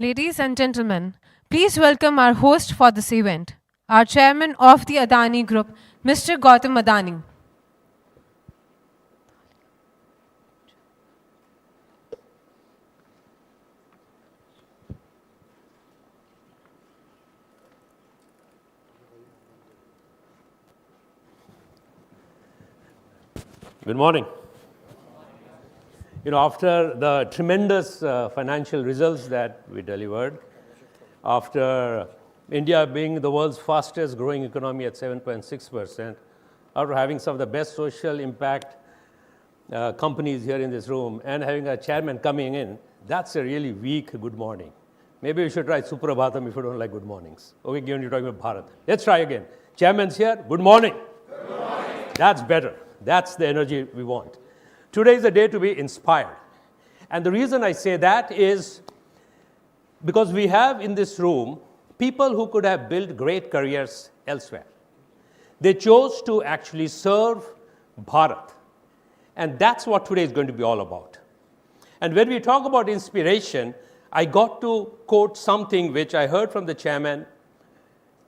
Ladies and gentlemen, please welcome our host for this event, our chairman of the Adani Group, Mr. Gautam Adani. Good morning. After the tremendous financial results that we delivered, after India being the world's fastest growing economy at 7.6%, after having some of the best social impact companies here in this room, and having a chairman coming in, that's a really weak good morning. Maybe we should try Suprabhatam if you don't like good mornings. Okay, given you're talking about Bharat. Let's try again. Chairman's here. Good morning. Good morning. That's better. That's the energy we want. Today is a day to be inspired. And the reason I say that is because we have in this room people who could have built great careers elsewhere. They chose to actually serve Bharat. And that's what today is going to be all about. And when we talk about inspiration, I got to quote something which I heard from the chairman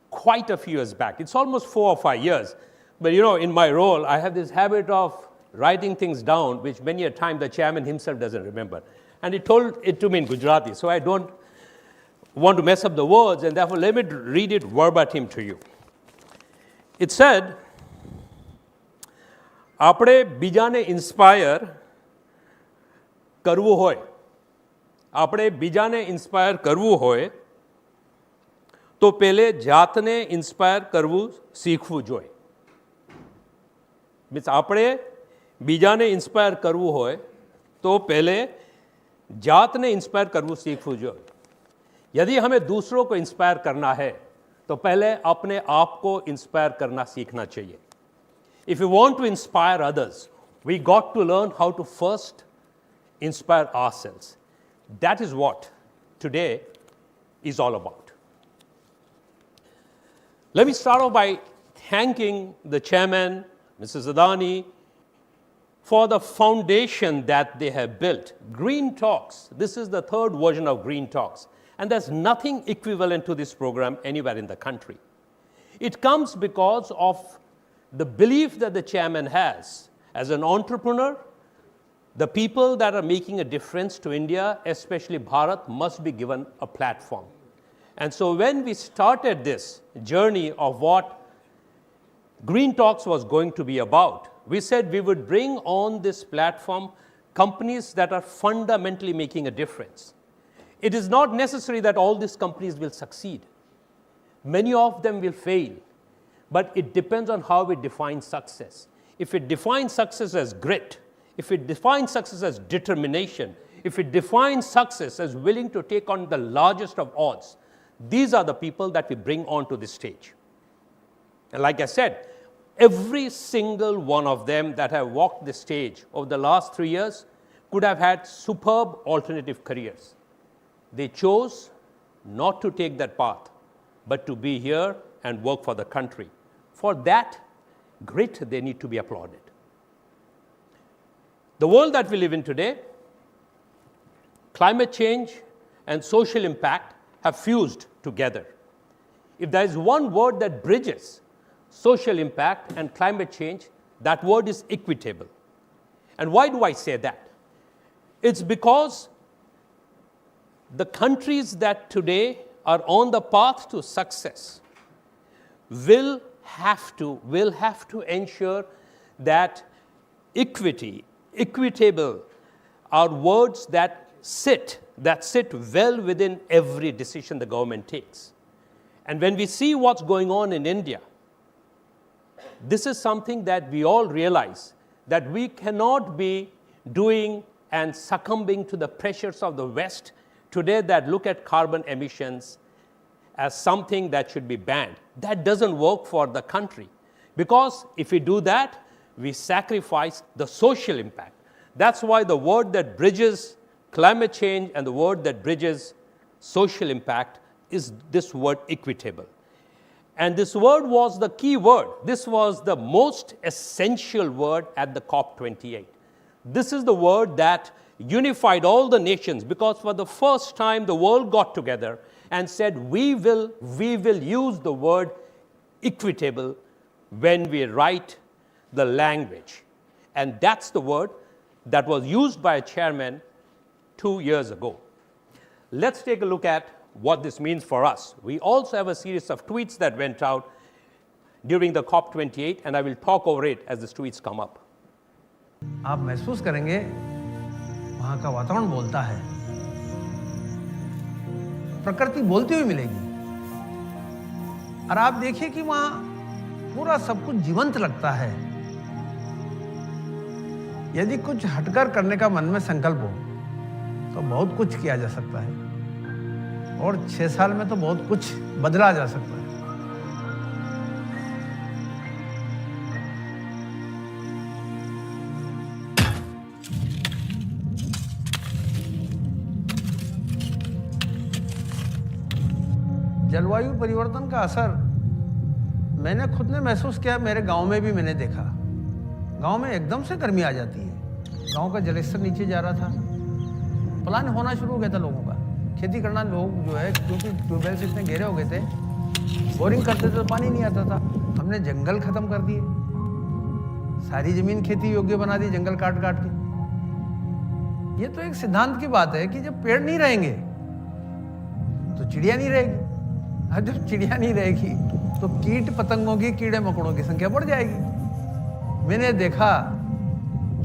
quite a few years back. It's almost 4 or 5 years. But in my role, I have this habit of writing things down, which many a time the chairman himself doesn't remember. And he told it to me in Gujarati, so I don't want to mess up the words, and therefore let me read it verbatim to you. It said, આપણે બીજાને inspire કરવું હોય, આપણે બીજાને inspire કરવું હોય, તો પહેલે જાતને ઇન્સ્પાયર કરવું શીખવું જોઈએ. મીન્સ આપણે બીજાને ઇન્સ્પાયર કરવું હોય તો पहले जातने इंस्पायर करવું सीखવું જોઈએ. यदि हमें दूसरों को इंस्पायर करना है तो पहले अपने आप को इंस्पायर करना सीखना चाहिए. If you want to inspire others, we got to learn how to first inspire ourselves. That is what today is all about. Let me start off by thanking the chairman, Mrs. Adani, for the foundation that they have built. Green Talks, this is the third version of Green Talks, and there's nothing equivalent to this program anywhere in the country. It comes because of the belief that the chairman has as an entrepreneur. The people that are making a difference to India, especially Bharat, must be given a platform. And so when we started this journey of what Green Talks was going to be about, we said we would bring on this platform companies that are fundamentally making a difference. It is not necessary that all these companies will succeed. Many of them will fail, but it depends on how we define success. If we define success as grit, if we define success as determination, if we define success as willing to take on the largest of odds, these are the people that we bring onto this stage. And like I said, every single one of them that have walked this stage over the last 3 years could have had superb alternative careers. They chose not to take that path, but to be here and work for the country. For that grit, they need to be applauded. The world that we live in today, climate change and social impact have fused together. If there is one word that bridges social impact and climate change, that word is equitable. And why do I say that? It's because the countries that today are on the path to success will have to ensure that equitable are words that sit well within every decision the government takes. And when we see what's going on in India, this is something that we all realize, that we cannot be doing and succumbing to the pressures of the West today that look at carbon emissions as something that should be banned. That doesn't work for the country, because if we do that, we sacrifice the social impact. That's why the word that bridges climate change and the word that bridges social impact is this word equitable. And this word was the key word. This was the most essential word at the COP28. This is the word that unified all the nations, because for the first time the world got together and said, we will use the word equitable when we write the language. And that's the word that was used by a chairman 2 years ago. Let's take a look at what this means for us. We also have a series of tweets that went out during the COP28, and I will talk over it as the tweets come up. आप महसूस करेंगे वहाँ का वातावरण बोलता है, प्रकृति बोलती हुई मिलेगी, और आप देखिए कि वहाँ पूरा सब कुछ जीवंत लगता है। यदि कुछ हटकर करने का मन में संकल्प हो तो बहुत कुछ किया जा सकता है, और 6 साल में तो बहुत कुछ बदला जा सकता है। जलवायु परिवर्तन का असर मैंने खुद ने महसूस किया, मेरे गांव में भी मैंने देखा। गांव में एकदम से गर्मी आ जाती है, गांव का जलस्तर नीचे जा रहा था, प्लान होना शुरू हो गया था लोगों का। खेती करना लोग जो है, क्योंकि ट्यूबवेल से इतने गहरे हो गए थे, बोरिंग करते थे तो पानी नहीं आता था। हमने जंगल खत्म कर दिए, सारी जमीन खेती योग्य बना दी जंगल काट काट के। ये तो एक सिद्धांत की बात है कि जब पेड़ नहीं रहेंगे तो चिड़िया नहीं रहेगी, और जब चिड़िया नहीं रहेगी तो कीट पतंगों की, कीड़े मकोड़ों की संख्या बढ़ जाएगी। मैंने देखा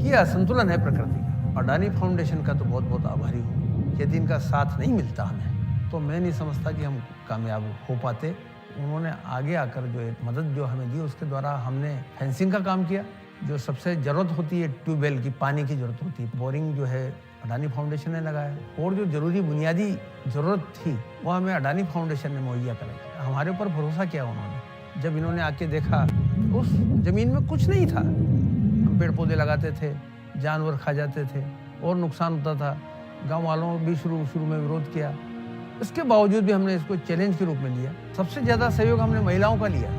कि असंतुलन है प्रकृति का। अडानी फाउंडेशन का तो बहुत बहुत आभारी हूँ। यदि इनका साथ नहीं मिलता हमें तो मैं नहीं समझता कि हम कामयाब हो पाते। उन्होंने आगे आकर जो एक मदद जो हमें दी, उसके द्वारा हमने फेंसिंग का काम किया। जो सबसे ज़रूरत होती है ट्यूबवेल की, पानी की ज़रूरत होती है, बोरिंग जो है अडानी फाउंडेशन ने लगाया, और जो जरूरी बुनियादी ज़रूरत थी वो हमें अडानी फाउंडेशन ने मुहैया कराई। हमारे ऊपर भरोसा किया उन्होंने। जब इन्होंने आके देखा उस ज़मीन में कुछ नहीं था, हम पेड़ पौधे लगाते थे, जानवर खा जाते थे और नुकसान होता था। गांव वालों ने भी शुरू में विरोध किया, इसके बावजूद भी हमने इसको चैलेंज के रूप में लिया। सबसे ज़्यादा सहयोग हमने महिलाओं का लिया।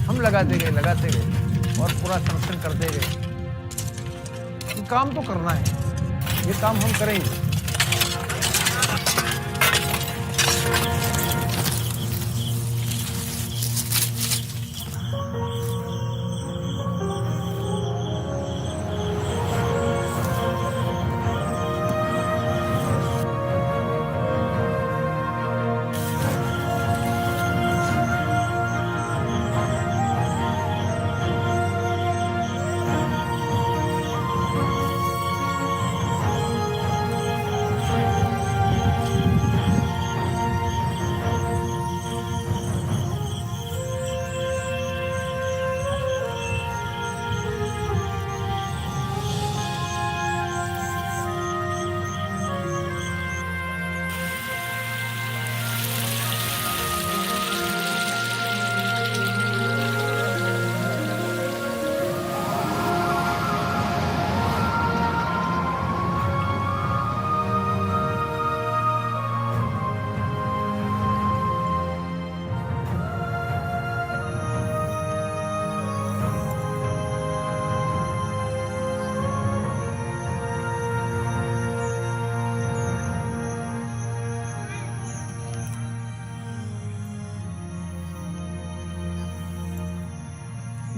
हम लगाते गए और पूरा संरक्षण करते गए। काम तो करना है, ये काम हम करेंगे।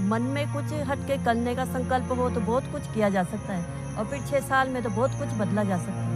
मन में कुछ हटके करने का संकल्प हो तो बहुत कुछ किया जा सकता है, और फिर 6 साल में तो बहुत कुछ बदला जा सकता है।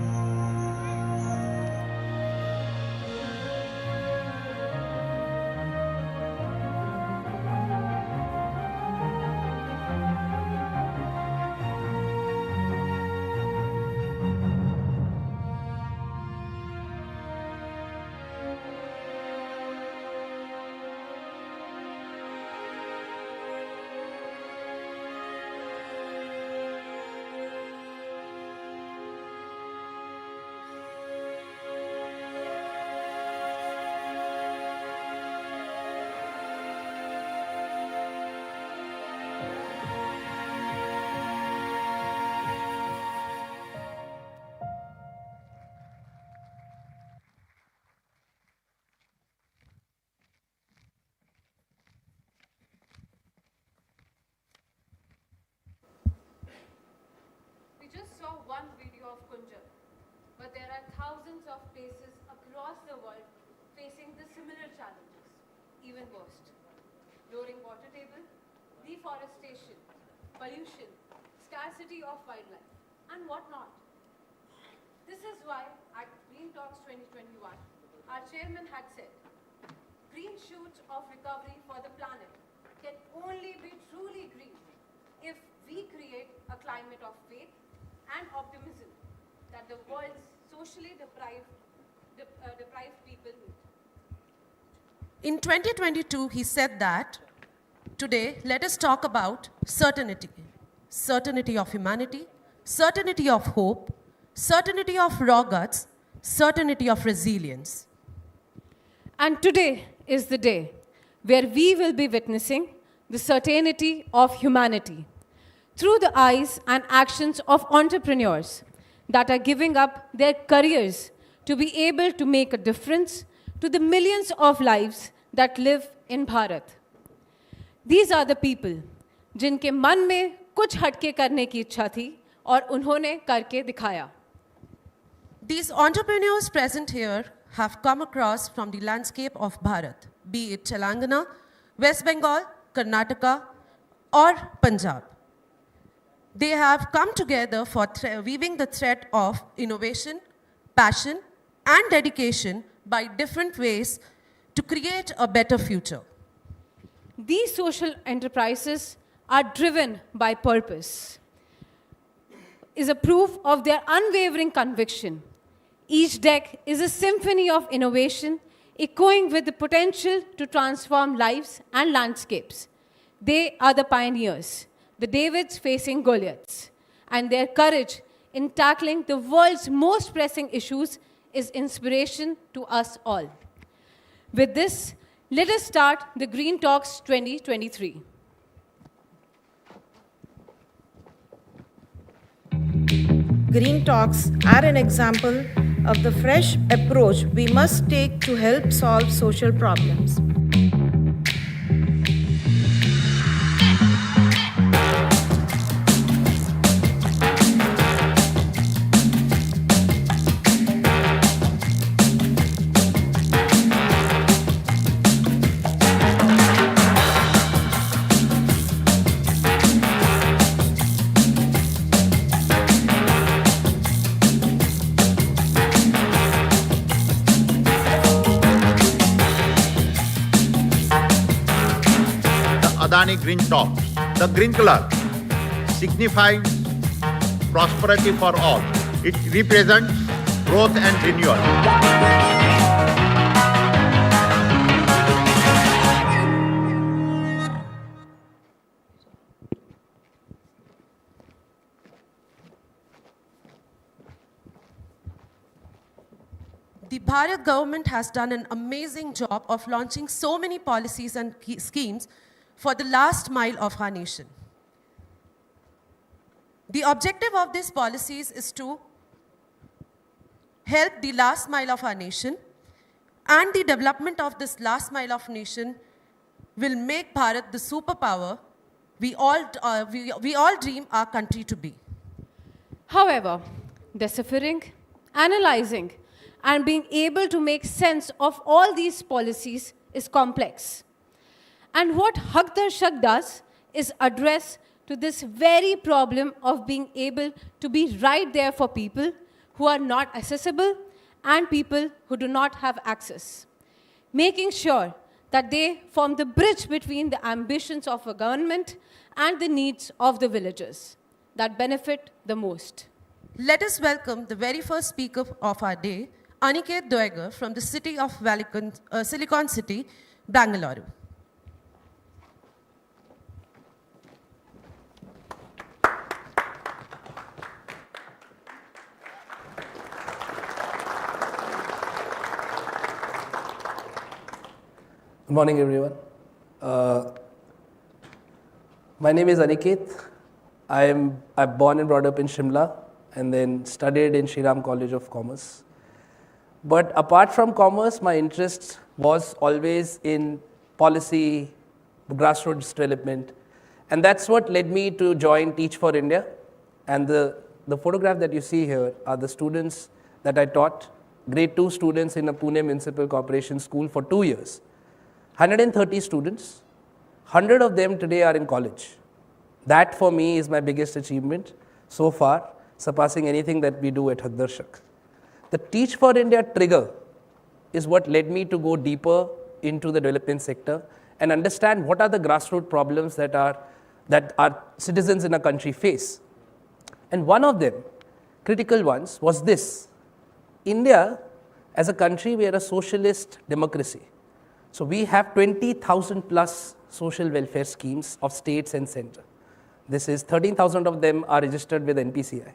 one video of Kunjab, but there are thousands of places across the world facing the similar challenges, even worse. Lowering water table, deforestation, pollution, scarcity of wildlife, and whatnot. This is why at Green Talks 2021, our chairman had said, green shoots of recovery for the planet can only be truly green if we create a climate of faith and optimism that the world's socially deprived people need. In 2022, he said that, today, let us talk about certainty. Certainty of humanity, certainty of hope, certainty of raw guts, certainty of resilience. And today is the day where we will be witnessing the certainty of humanity through the eyes and actions of entrepreneurs that are giving up their careers to be able to make a difference to the millions of lives that live in Bharat. These are the people जिनके मन में कुछ हटके करने की इच्छा थी और उन्होंने करके दिखाया. These entrepreneurs present here have come across from the landscape of Bharat, be it Telangana, West Bengal, Karnataka, or Punjab. They have come together for weaving the thread of innovation, passion, and dedication by different ways to create a better future. These social enterprises are driven by purpose, is a proof of their unwavering conviction. Each deck is a symphony of innovation, echoing with the potential to transform lives and landscapes. They are the pioneers, the Davids facing Goliaths, and their courage in tackling the world's most pressing issues is inspiration to us all. With this, let us start the Green Talks 2023. Green Talks are an example of the fresh approach we must take to help solve social problems. Adani Green Talks. The green color signifies prosperity for all. It represents growth and renewal. The Bharat government has done an amazing job of launching so many policies and schemes for the last mile of our nation. The objective of these policies is to help the last mile of our nation, and the development of this last mile of nation will make Bharat the superpower we all dream our country to be. However, deciphering, analyzing, and being able to make sense of all these policies is complex. And what Haqdarshak does is address to this very problem of being able to be right there for people who are not accessible and people who do not have access, making sure that they form the bridge between the ambitions of a government and the needs of the villagers that benefit the most. Let us welcome the very first speaker of our day, Aniket Doiger from the city of Silicon City, Bangalore. Good morning, everyone. My name is Aniket. I'm born and brought up in Shimla and then studied in Shriram College of Commerce. But apart from commerce, my interest was always in policy, grassroots development. And that's what led me to join Teach for India and the the photograph that you see here are the students that I taught, grade 2 students in a Pune Municipal Corporation school for 2 years. 130 students, 100 of them today are in college. That for me is my biggest achievement so far, surpassing anything that we do at Haqdarshak. The Teach for India trigger is what led me to go deeper into the development sector and understand what are the grassroots problems that our citizens in a country face. And one of them, critical ones, was this. India, as a country, we are a socialist democracy. So we have 20,000 plus social welfare schemes of states and center. This is 13,000 of them are registered with NPCI.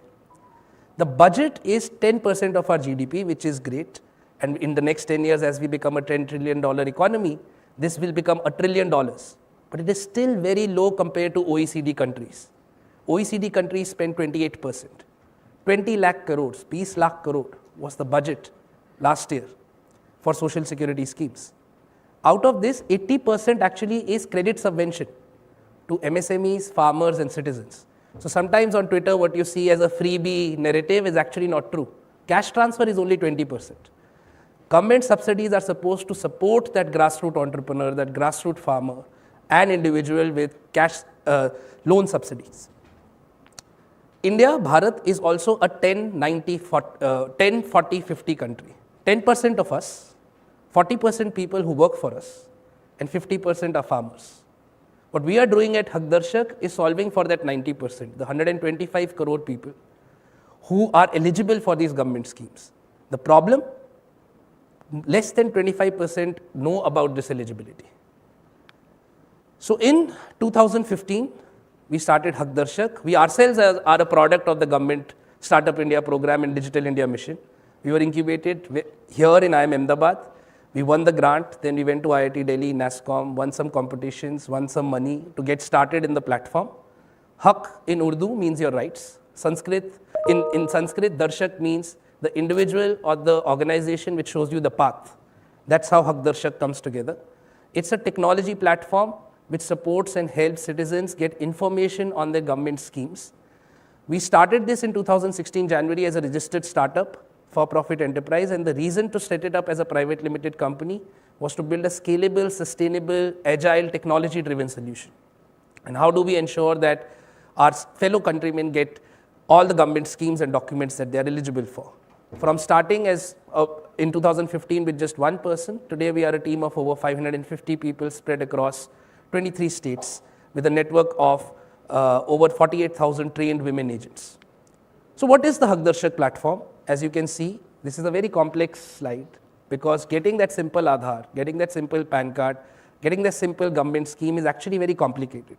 The budget is 10% of our GDP, which is great. And in the next 10 years, as we become a $10 trillion economy, this will become $1 trillion. But it is still very low compared to OECD countries. OECD countries spend 28%. 20 lakh crores, 20 lakh crore was the budget last year for social security schemes. Out of this, 80% actually is credit subvention to MSMEs, farmers and citizens. So sometimes on Twitter, what you see as a freebie narrative is actually not true. Cash transfer is only 20%. Government subsidies are supposed to support that grassroots entrepreneur, that grassroots farmer and individual with cash loan subsidies. India, Bharat is also a 10-40-50 country. 10% of us, 40% people who work for us and 50% are farmers. What we are doing at Haqdarshak is solving for that 90%, the 125 crore people who are eligible for these government schemes. The problem? Less than 25% know about this eligibility. So in 2015, we started Haqdarshak. We ourselves are a product of the government Startup India program and Digital India mission. We were incubated here in IIM Ahmedabad. We won the grant, then we went to IIT Delhi, NASSCOM, won some competitions, won some money to get started in the platform. Haq in Urdu means your rights. Sanskrit, in Sanskrit, Darshak means the individual or the organization which shows you the path. That's how Haqdarshak comes together. It's a technology platform which supports and helps citizens get information on their government schemes. We started this in 2016 January as a registered startup, for-profit enterprise, and the reason to set it up as a private limited company was to build a scalable, sustainable, agile, technology-driven solution. And how do we ensure that our fellow countrymen get all the government schemes and documents that they are eligible for? From starting as in 2015 with just one person, today we are a team of over 550 people spread across 23 states with a network of over 48,000 trained women agents. So what is the Haqdarshak platform? As you can see, this is a very complex slide because getting that simple Aadhaar, getting that simple PAN card, getting that simple government scheme is actually very complicated.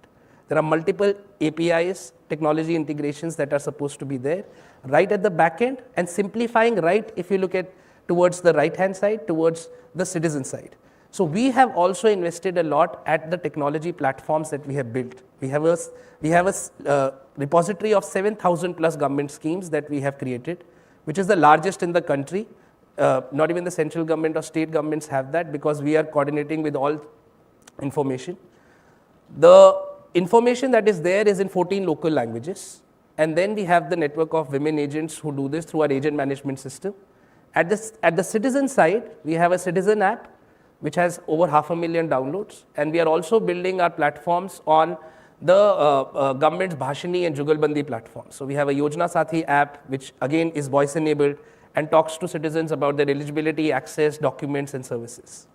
There are multiple APIs, technology integrations that are supposed to be there right at the back end and simplifying right if you look at towards the right hand side, towards the citizen side. So we have also invested a lot at the technology platforms that we have built. We have a repository of 7,000 plus government schemes that we have created, which is the largest in the country. Not even the central government or state governments have that because we are coordinating with all information. The information that is there is in 14 local languages. And then we have the network of women agents who do this through our agent management system. At the citizen side, we have a citizen app which has over 500,000 downloads. And we are also building our platforms on the government's Bhashini and Jugalbandi platform. So we have a Yojana Sathi app, which again is voice enabled and talks to citizens about their eligibility, access, documents and services.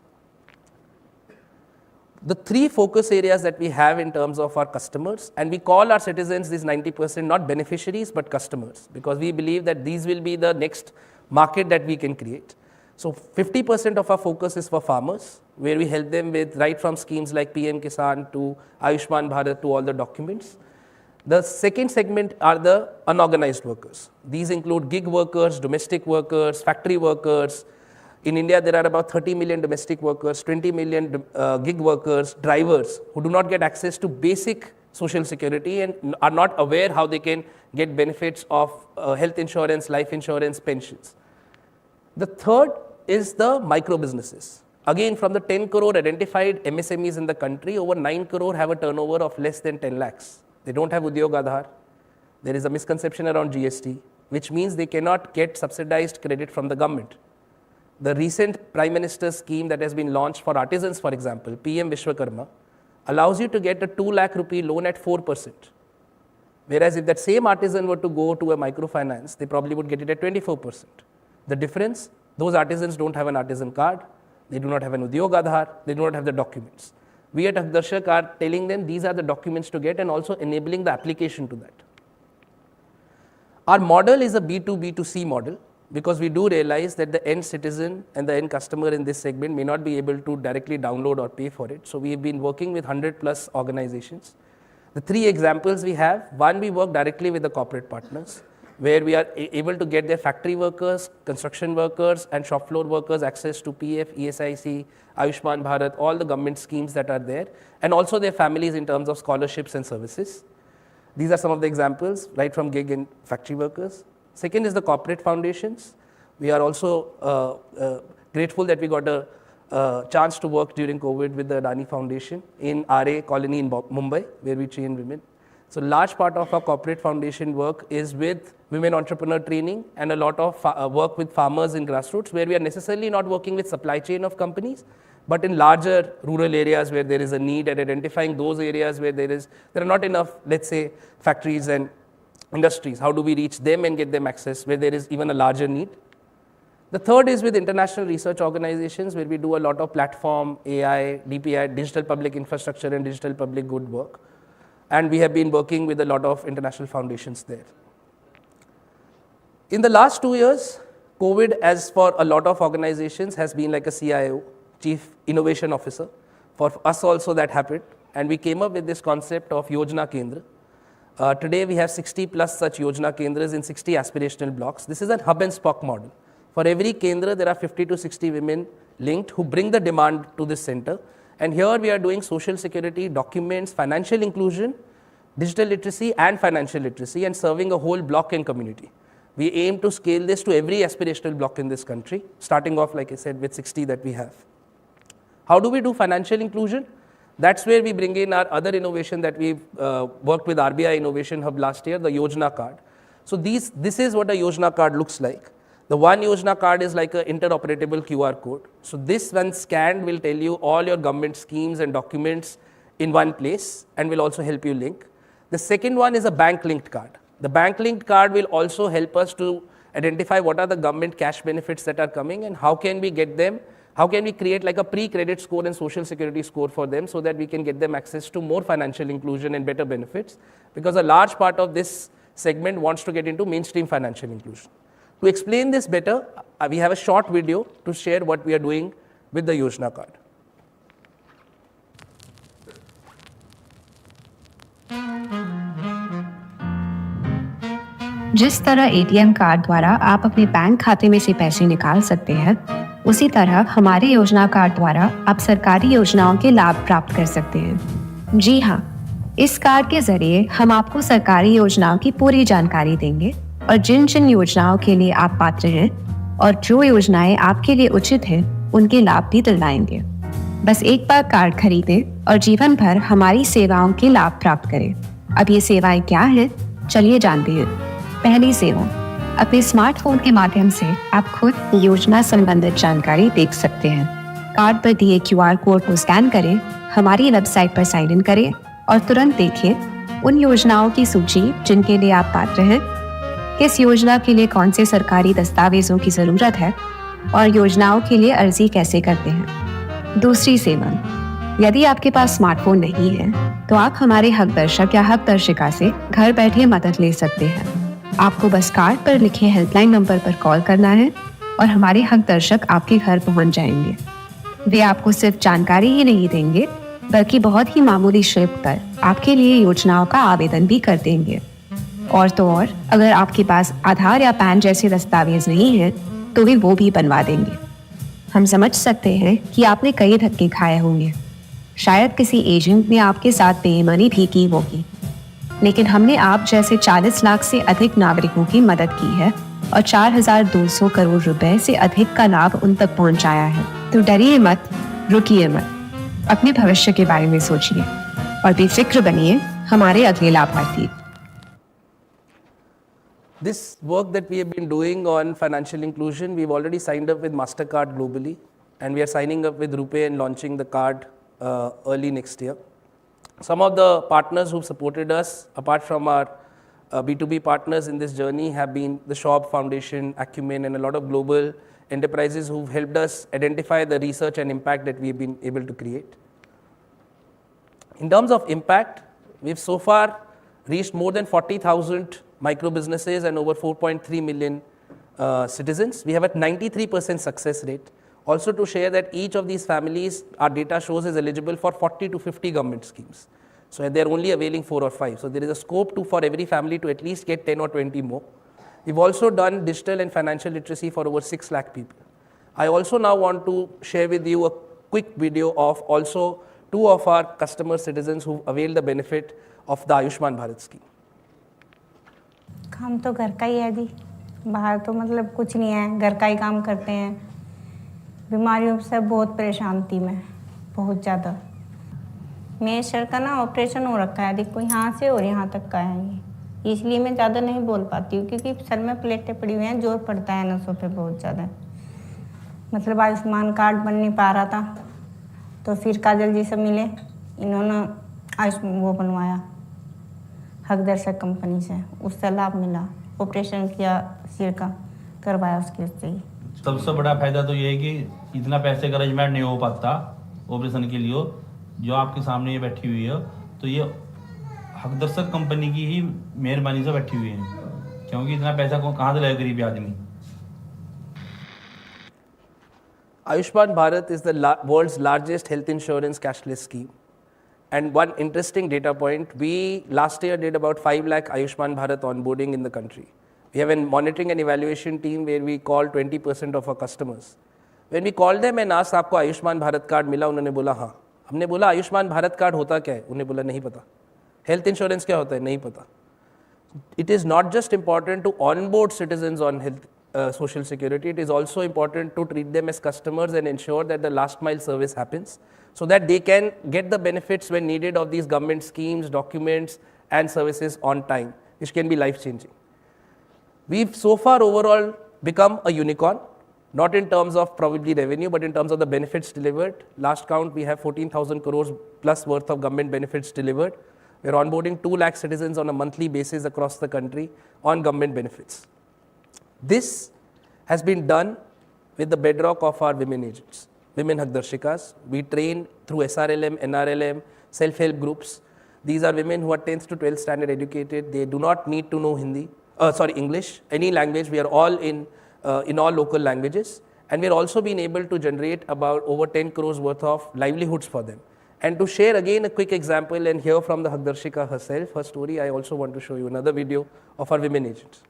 The three focus areas that we have in terms of our customers, and we call our citizens these 90% not beneficiaries but customers, because we believe that these will be the next market that we can create. So 50% of our focus is for farmers, where we help them with right from schemes like PM Kisan to Ayushman Bharat to all the documents. The second segment are the unorganized workers. These include gig workers, domestic workers, factory workers. In India, there are about 30 million domestic workers, 20 million gig workers, drivers who do not get access to basic social security and are not aware how they can get benefits of health insurance, life insurance, pensions. The third is the micro businesses. Again, from the 10 crore identified MSMEs in the country, over 9 crore have a turnover of less than 10 lakhs. They don't have Udyog Aadhaar. There is a misconception around GST, which means they cannot get subsidized credit from the government. The recent Prime Minister's scheme that has been launched for artisans, for example, PM Vishwakarma, allows you to get a 2 lakh rupee loan at 4%. Whereas if that same artisan were to go to a microfinance, they probably would get it at 24%. The difference, those artisans don't have an artisan card, they do not have an Udyog Aadhaar, they do not have the documents. We at Haqdarshak are telling them these are the documents to get and also enabling the application to that. Our model is a B2B2C model because we do realize that the end citizen and the end customer in this segment may not be able to directly download or pay for it. So we have been working with 100+ organizations. The 3 examples we have, one, we work directly with the corporate partners, where we are able to get their factory workers, construction workers, and shop floor workers access to PF, ESIC, Ayushman Bharat, all the government schemes that are there, and also their families in terms of scholarships and services. These are some of the examples, right from gig and factory workers. Second is the corporate foundations. We are also grateful that we got a chance to work during COVID with the Adani Foundation in RA colony in Mumbai, where we train women. So large part of our corporate foundation work is with women entrepreneur training and a lot of work with farmers in grassroots, where we are necessarily not working with supply chain of companies, but in larger rural areas where there is a need and identifying those areas where there are not enough, let's say, factories and industries. How do we reach them and get them access where there is even a larger need? The third is with international research organizations, where we do a lot of platform, AI, DPI, digital public infrastructure and digital public good work. And we have been working with a lot of international foundations there. In the last 2 years, COVID, as for a lot of organizations, has been like a CIO, Chief Innovation Officer. For us also that happened. And we came up with this concept of Yojana Kendra. Today we have 60+ such Yojana Kendras in 60 aspirational blocks. This is a hub and spoke model. For every Kendra, there are 50 to 60 women linked who bring the demand to this center. And here we are doing social security, documents, financial inclusion, digital literacy and financial literacy, and serving a whole block and community. We aim to scale this to every aspirational block in this country, starting off, like I said, with 60 that we have. How do we do financial inclusion? That's where we bring in our other innovation that we've worked with RBI Innovation Hub last year, the Yojana card. So this is what a Yojana card looks like. The one Yojana card is like an interoperable QR code. So this, when scanned, will tell you all your government schemes and documents in one place and will also help you link. The second one is a bank linked card. The bank linked card will also help us to identify what are the government cash benefits that are coming and how can we get them, how can we create like a pre-credit score and social security score for them so that we can get them access to more financial inclusion and better benefits, because a large part of this segment wants to get into mainstream financial inclusion. To explain this better, we have a short video to share what we are doing with the Yojana card. जिस तरह ATM card द्वारा आप अपने bank खाते में से पैसे निकाल सकते हैं, उसी तरह हमारे योजना कार्ड द्वारा आप सरकारी योजनाओं के लाभ प्राप्त कर सकते हैं। जी हाँ, इस कार्ड के जरिए हम आपको सरकारी योजनाओं की पूरी जानकारी देंगे और जिन जिन योजनाओं के लिए आप पात्र हैं और जो योजनाएं आपके लिए उचित हैं, उनके लाभ भी दिलाएंगे। बस एक बार कार्ड खरीदें और जीवन भर हमारी सेवाओं के लाभ प्राप्त करें। अब ये सेवाएं क्या हैं? चलिए जानते हैं। पहली सेवा, अपने स्मार्टफोन के माध्यम से आप खुद योजना संबंधित जानकारी देख सकते हैं। कार्ड पर दिए QR कोड को स्कैन करें, हमारी वेबसाइट पर साइन इन करें और तुरंत देखिए उन योजनाओं की सूची जिनके लिए आप पात्र हैं, किस योजना के लिए कौन से सरकारी दस्तावेजों की जरूरत है और योजनाओं के लिए अर्जी कैसे करते हैं। दूसरी सेवा, यदि आपके पास स्मार्टफोन नहीं है तो आप हमारे हकदर्शक या हकदर्शिका से घर बैठे मदद ले सकते हैं। आपको बस कार्ड पर लिखे हेल्पलाइन नंबर पर कॉल करना है और हमारे हकदर्शक आपके घर पहुंच जाएंगे। वे आपको सिर्फ जानकारी ही नहीं देंगे, बल्कि बहुत ही मामूली शुल्क पर आपके लिए योजनाओं का आवेदन भी कर देंगे। और तो और, अगर आपके पास आधार या पैन जैसे दस्तावेज नहीं है तो वे वो भी बनवा देंगे। हम समझ सकते हैं कि आपने कई धक्के खाए होंगे, शायद किसी एजेंट ने आपके साथ बेईमानी भी की होगी, लेकिन हमने आप जैसे 40 लाख से अधिक नागरिकों की मदद की है और 4,200 करोड़ रुपए से अधिक का लाभ उन तक पहुंचाया है। तो डरिए मत, रुकिए मत, अपने भविष्य के बारे में सोचिए और बेफिक्र बनिए हमारे अगले लाभार्थी। This work that we have been doing on financial inclusion, we've already signed up with MasterCard globally, and we are signing up with RuPay and launching the card early next year. Some of the partners who've supported us, apart from our B2B partners in this journey, have been the Schwab Foundation, Acumen, and a lot of global enterprises who've helped us identify the research and impact that we've been able to create. In terms of impact, we've so far reached more than 40,000 micro businesses and over 4.3 million citizens. We have a 93% success rate. Also to share that each of these families, our data shows, is eligible for 40 to 50 government schemes. So they're only availing 4 or 5. So there is a scope for every family to at least get 10 or 20 more. We've also done digital and financial literacy for over 6 lakh people. I also now want to share with you a quick video of also 2 of our customer citizens who availed the benefit of the Ayushman Bharat scheme. काम तो घर का ही है जी, बाहर तो मतलब कुछ नहीं है, घर का ही काम करते हैं। बीमारियों से बहुत परेशान थी मैं, बहुत ज़्यादा। मेरे सर का ना ऑपरेशन हो रखा है, देखो यहाँ से और यहाँ तक का है ये, इसलिए मैं ज़्यादा नहीं बोल पाती हूँ क्योंकि सर में प्लेटें पड़ी हुई हैं, जोर पड़ता है नसों पे बहुत ज़्यादा। मतलब आयुष्मान कार्ड बन नहीं पा रहा था, तो फिर काजल जी से मिले, इन्होंने वो बनवाया हकदर्शक कंपनी से, उससे लाभ मिला, ऑपरेशन किया सिर का, करवाया उसके उससे ही। सबसे बड़ा फायदा तो ये है कि इतना पैसे का अरेंजमेंट नहीं हो पाता ऑपरेशन के लिए, जो आपके सामने ये बैठी हुई है, तो ये हकदर्शक कंपनी की ही मेहरबानी से बैठी हुई है, क्योंकि इतना पैसा कहाँ से लाए गरीब आदमी। Ayushman Bharat is the world's largest health insurance cashless scheme. And one interesting data point, we last year did about 5 lakh Ayushman Bharat onboarding in the country. We have a monitoring and evaluation team where we call 20% of our customers. When we called them and asked, आपको Ayushman Bharat card मिला? उन्होंने बोला हाँ। हमने बोला Ayushman Bharat card होता क्या है? उन्हें बोला नहीं पता। हेल्थ इंश्योरेंस क्या होता है? नहीं पता। It is not just important to onboard citizens on health social security, it is also important to treat them as customers and ensure that the last mile service happens so that they can get the benefits when needed of these government schemes, documents and services on time, which can be life changing. We've so far overall become a unicorn, not in terms of probably revenue, but in terms of the benefits delivered. Last count, we have 14,000 crores plus worth of government benefits delivered. We're onboarding 2 lakh citizens on a monthly basis across the country on government benefits. This has been done with the bedrock of our women agents, women Haqdarshikas. We train through SRLM, NRLM, self-help groups. These are women who are 10th to 12th standard educated. They do not need to know English, any language. We are all in all local languages. And we're also been able to generate about over 10 crores worth of livelihoods for them. And to share again a quick example and hear from the Haqdarshika herself, her story, I also want to show you another video of our women agents.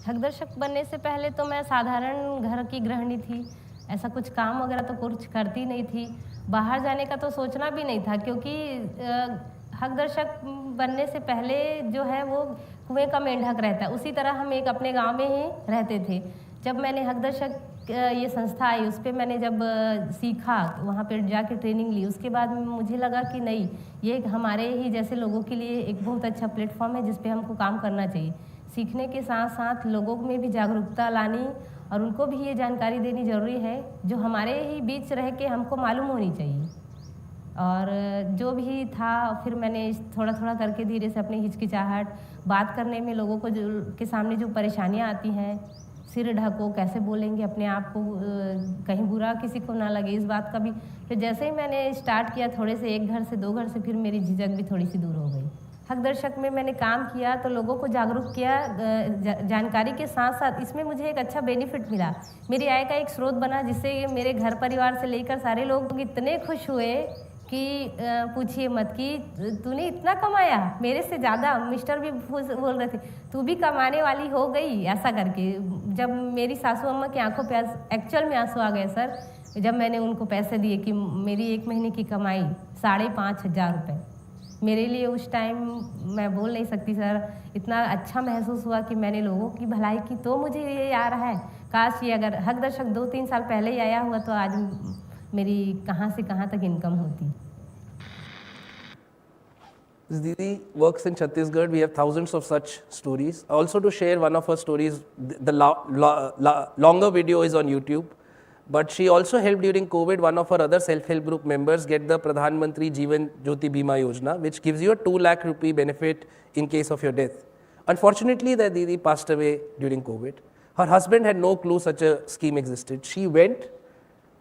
हकदर्शक बनने से पहले तो मैं साधारण घर की गृहिणी थी, ऐसा कुछ काम वगैरह तो कुछ करती नहीं थी, बाहर जाने का तो सोचना भी नहीं था, क्योंकि हकदर्शक बनने से पहले जो है वो कुएं का मेंढक रहता है, उसी तरह हम एक अपने गांव में ही रहते थे। जब मैंने हकदर्शक ये संस्था आई, उस पर मैंने जब सीखा, वहाँ पर जाके ट्रेनिंग ली, उसके बाद मुझे लगा कि नहीं, ये हमारे ही जैसे लोगों के लिए एक बहुत अच्छा प्लेटफॉर्म है जिस पे हमको काम करना चाहिए। सीखने के साथ साथ लोगों में भी जागरूकता लानी और उनको भी ये जानकारी देनी ज़रूरी है जो हमारे ही बीच रह के हमको मालूम होनी चाहिए। और जो भी था, फिर मैंने थोड़ा थोड़ा करके धीरे से अपनी हिचकिचाहट, बात करने में लोगों को के सामने जो परेशानियाँ आती हैं, सिर ढको, कैसे बोलेंगे अपने आप को, कहीं बुरा किसी को ना लगे, इस बात का भी। फिर जैसे ही मैंने स्टार्ट किया, थोड़े से 1 घर से 2 घर से फिर मेरी झिझक भी थोड़ी सी दूर हो गई। हकदर्शक में मैंने काम किया तो लोगों को जागरूक किया, जानकारी के साथ साथ इसमें मुझे एक अच्छा बेनिफिट मिला, मेरी आय का एक स्रोत बना, जिससे मेरे घर परिवार से लेकर सारे लोग इतने खुश हुए कि पूछिए मत, कि तूने इतना कमाया, मेरे से ज़्यादा। मिस्टर भी बोल रहे थे तू भी कमाने वाली हो गई, ऐसा करके। जब मेरी सासू अम्मा की आंखों पे एक्चुअल में आंसू आ गए सर, जब मैंने उनको पैसे दिए कि मेरी 1 महीने की कमाई 5,500 रुपये, मेरे लिए उस टाइम मैं बोल नहीं सकती सर, इतना अच्छा महसूस हुआ कि मैंने लोगों की भलाई की। तो मुझे ये आ रहा है, काश ये अगर हकदर्शक 2-3 साल पहले ही आया हुआ तो आज मेरी कहाँ से कहाँ तक इनकम होती। This Didi works in Chhattisgarh. We have thousands of such stories. Also to share one of her stories, the longer video is on YouTube. But she also helped during COVID one of her other self-help group members get the Pradhan Mantri Jeevan Jyoti Bima Yojana, which gives you a 2 lakh rupee benefit in case of your death. Unfortunately, the Didi passed away during COVID. Her husband had no clue such a scheme existed. She went,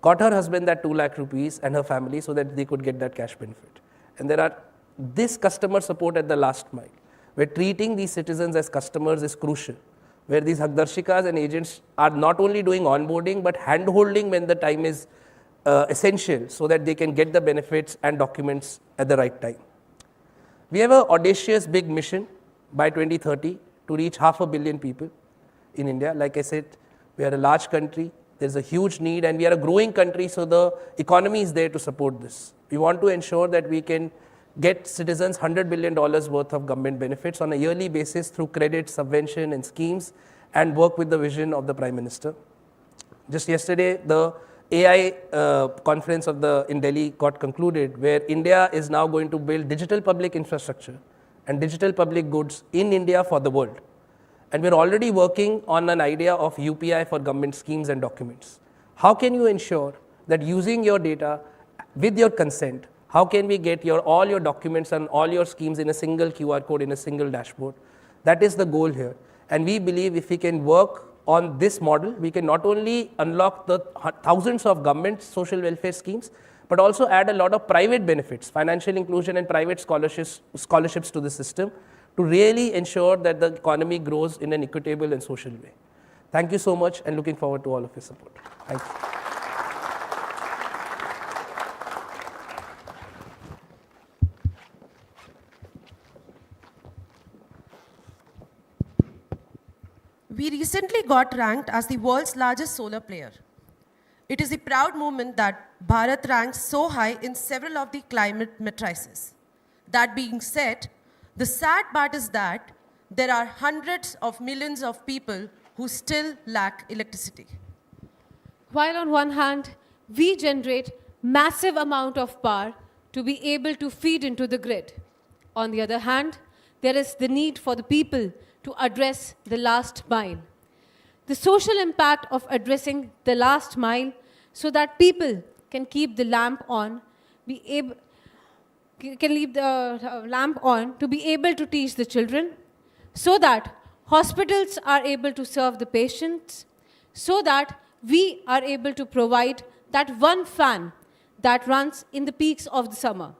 got her husband that 2 lakh rupees and her family so that they could get that cash benefit. And there are this customer support at the last mile, where treating these citizens as customers is crucial, where these Haqdarshikas and agents are not only doing onboarding, but hand-holding when the time is essential so that they can get the benefits and documents at the right time. We have an audacious big mission by 2030 to reach 500 million people in India. Like I said, we are a large country, there's a huge need, and we are a growing country, so the economy is there to support this. We want to ensure that we can get citizens $100 billion worth of government benefits on a yearly basis through credit, subvention and schemes, and work with the vision of the Prime Minister. Just yesterday, the AI conference in Delhi got concluded, where India is now going to build digital public infrastructure and digital public goods in India for the world. And we're already working on an idea of UPI for government schemes and documents. How can you ensure that using your data with your consent, how can we get all your documents and all your schemes in a single QR code, in a single dashboard? That is the goal here. And we believe if we can work on this model, we can not only unlock the thousands of government social welfare schemes, but also add a lot of private benefits, financial inclusion and private scholarships to the system to really ensure that the economy grows in an equitable and social way. Thank you so much, and looking forward to all of your support. Thank you. We recently got ranked as the world's largest solar player. It is a proud moment that Bharat ranks so high in several of the climate matrices. That being said, the sad part is that there are hundreds of millions of people who still lack electricity. While on one hand, we generate massive amount of power to be able to feed into the grid. On the other hand, there is the need for the people to address the last mile. The social impact of addressing the last mile so that people can keep the lamp on, can leave the lamp on to be able to teach the children, so that hospitals are able to serve the patients, so that we are able to provide that one fan that runs in the peaks of the summer.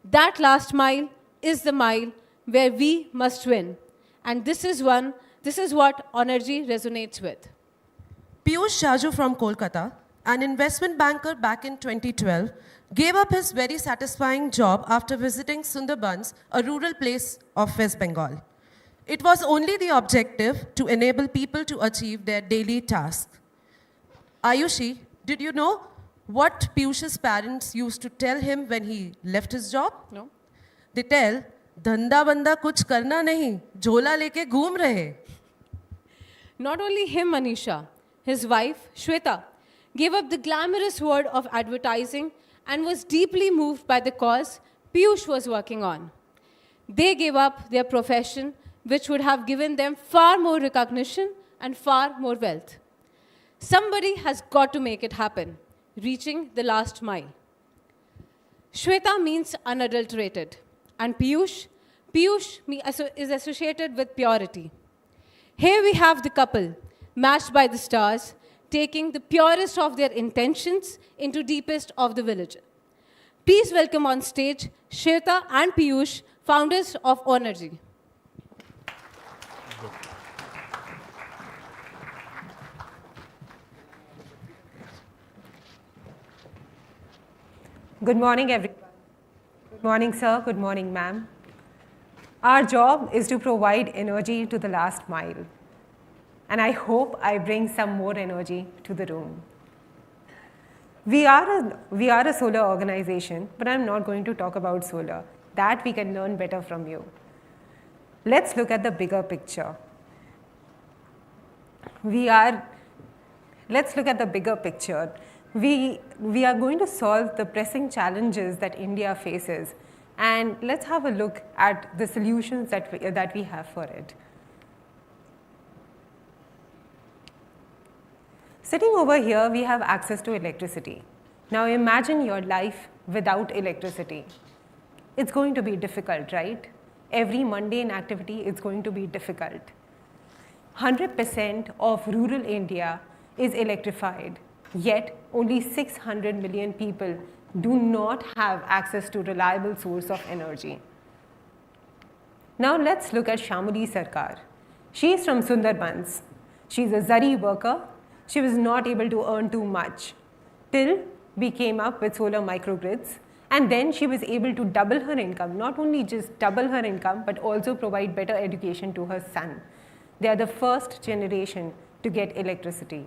That last mile is the mile where we must win. And this is what Enery resonates with. Piyush Jaju from Kolkata, an investment banker back in 2012, gave up his very satisfying job after visiting Sundarbans, a rural place of West Bengal. It was only the objective to enable people to achieve their daily tasks. Ayushi, did you know what Piyush's parents used to tell him when he left his job? No. They tell, धंधा बंदा कुछ करना नहीं, झोला लेके घूम रहे. Not only him, Manisha, his wife, Shweta, gave up the glamorous world of advertising and was deeply moved by the cause Piyush was working on. They gave up their profession, which would have given them far more recognition and far more wealth. Somebody has got to make it happen, reaching the last mile. Shweta means unadulterated, and Piyush is associated with purity. Here we have the couple, matched by the stars, taking the purest of their intentions into deepest of the village. Please welcome on stage Shweta and Piyush, founders of Enery. Good morning, everyone. Good morning, sir. Good morning, ma'am. Our job is to provide energy to the last mile. And I hope I bring some more energy to the room. We are a solar organization, but I'm not going to talk about solar. That we can learn better from you. Let's look at the bigger picture. Let's look at the bigger picture. We are going to solve the pressing challenges that India faces And let's have a look at the solutions that we have for it. Sitting over here, we have access to electricity. Now imagine your life without electricity. It's going to be difficult, right? Every mundane activity is going to be difficult. 100% of rural India is electrified, yet only 600 million people do not have access to reliable source of energy. Now let's look at Shamuli Sarkar. She is from Sundarbans. She is a Zari worker. She was not able to earn too much till we came up with solar microgrids, and then she was able to double her income, not only just double her income, but also provide better education to her son. They are the first generation to get electricity.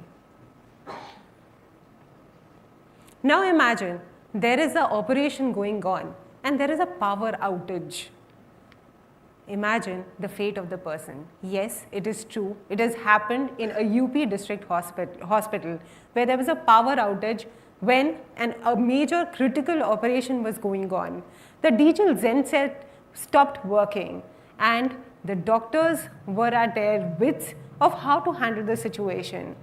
Now imagine there is an operation going on and there is a power outage. Imagine the fate of the person. Yes, it is true. It has happened in a UP district hospital where there was a power outage when a major critical operation was going on. The diesel genset stopped working and the doctors were at their wits of how to handle the situation.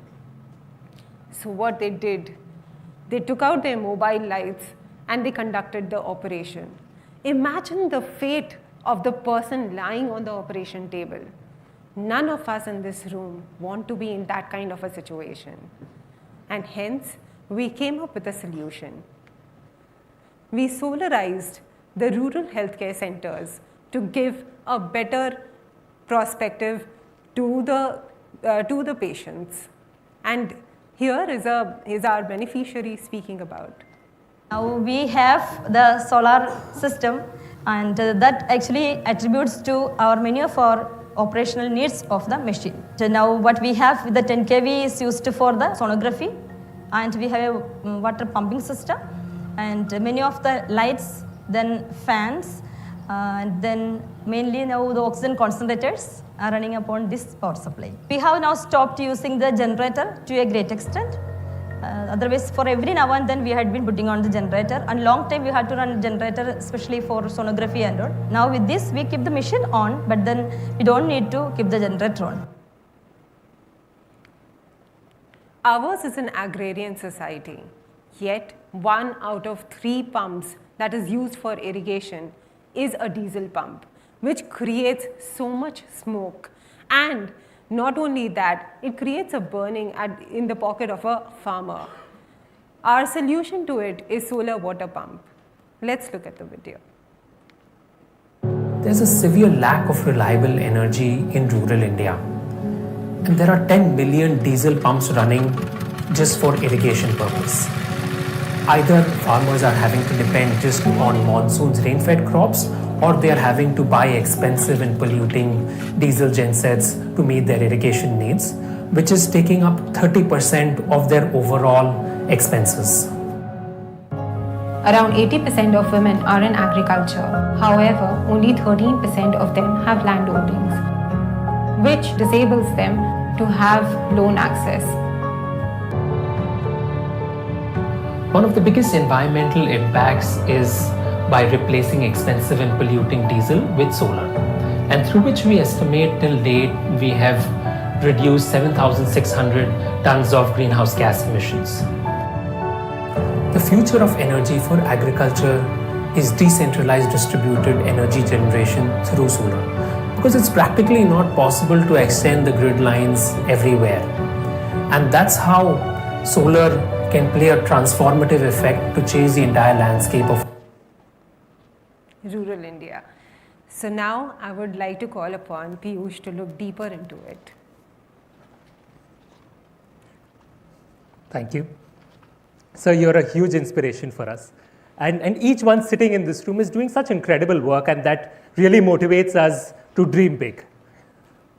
So what they did, they took out their mobile lights and they conducted the operation. Imagine the fate of the person lying on the operation table. None of us in this room want to be in that kind of a situation. And hence, we came up with a solution. We solarized the rural healthcare centers to give a better perspective to the patients. And here is our beneficiary speaking about. Now we have the solar system, and that actually attributes to our many of our operational needs of the machine. So now what we have, the 10 kV is used for the sonography, and we have a water pumping system, and many of the lights, then fans, and then mainly now the oxygen concentrators are running upon this power supply. We have now stopped using the generator to a great extent. Otherwise, for every now and then we had been putting on the generator, and long time we had to run generator especially for sonography and all. Now with this we keep the machine on, but then we don't need to keep the generator on. Ours is an agrarian society, yet 1 out of 3 pumps that is used for irrigation is a diesel pump, which creates so much smoke. And not only that, it creates a burning in the pocket of a farmer. Our solution to it is solar water pump. Let's look at the video. There's a severe lack of reliable energy in rural India. And there are 10 million diesel pumps running just for irrigation purpose. Either farmers are having to depend just on monsoon's rain-fed crops, or they are having to buy expensive and polluting diesel gensets to meet their irrigation needs, which is taking up 30% of their overall expenses. Around 80% of women are in agriculture. However, only 13% of them have land holdings, which disables them to have loan access. One of the biggest environmental impacts is by replacing expensive and polluting diesel with solar, and through which we estimate till date we have reduced 7,600 tons of greenhouse gas emissions. The future of energy for agriculture is decentralized distributed energy generation through solar, because it's practically not possible to extend the grid lines everywhere. And that's how solar can play a transformative effect to change the entire landscape of rural India. So now I would like to call upon Piyush to look deeper into it. Thank you. So you're a huge inspiration for us. And each one sitting in this room is doing such incredible work, and that really motivates us to dream big.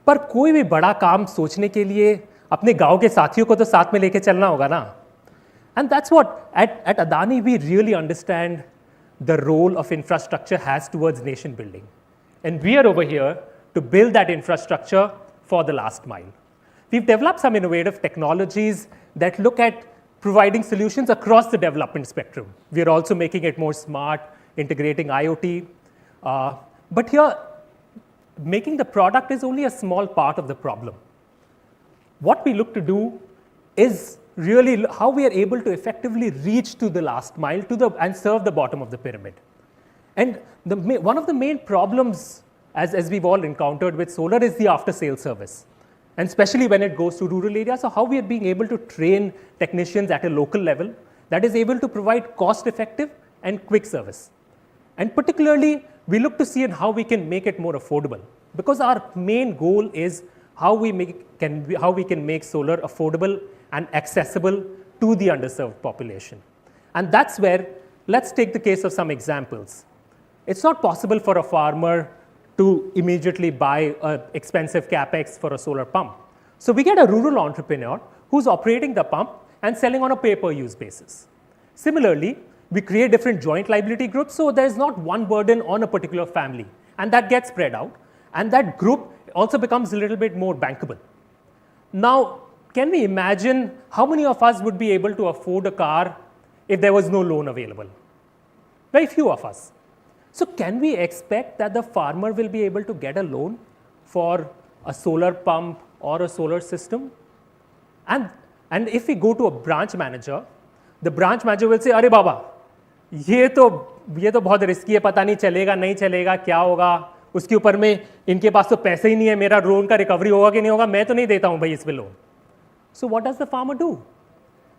पर कोई भी बड़ा काम सोचने के लिए अपने गांव के साथियों को तो साथ में लेके चलना होगा ना. And that's what at Adani we really understand the role of infrastructure has towards nation building. And we are over here to build that infrastructure for the last mile. We've developed some innovative technologies that look at providing solutions across the development spectrum. We are also making it more smart, integrating IoT, But here, making the product is only a small part of the problem. What we look to do is really how we are able to effectively reach to the last mile and serve the bottom of the pyramid. And one of the main problems, as we've all encountered with solar, is the after-sale service, and especially when it goes to rural areas. So how we are being able to train technicians at a local level that is able to provide cost-effective and quick service. And particularly, we look to see how we can make it more affordable, because our main goal is how we can make solar affordable and accessible to the underserved population. And that's where, let's take the case of some examples. It's not possible for a farmer to immediately buy an expensive capex for a solar pump. So we get a rural entrepreneur who's operating the pump and selling on a pay-per-use basis. Similarly, we create different joint liability groups, so there's not one burden on a particular family, and that gets spread out, and that group also becomes a little bit more bankable. Now, can we imagine how many of us would be able to afford a car if there was no loan available? Very few of us. So can we expect that the farmer will be able to get a loan for a solar pump or a solar system? And if we go to a branch manager, the branch manager will say, "Arey Baba, ये तो बहुत risky है, पता नहीं चलेगा नहीं चलेगा क्या होगा, उसके ऊपर में इनके पास तो पैसे ही नहीं है, मेरा लोन का रिकवरी होगा कि नहीं होगा, मैं तो नहीं देता हूँ भाई इस पे loan." So what does the farmer do?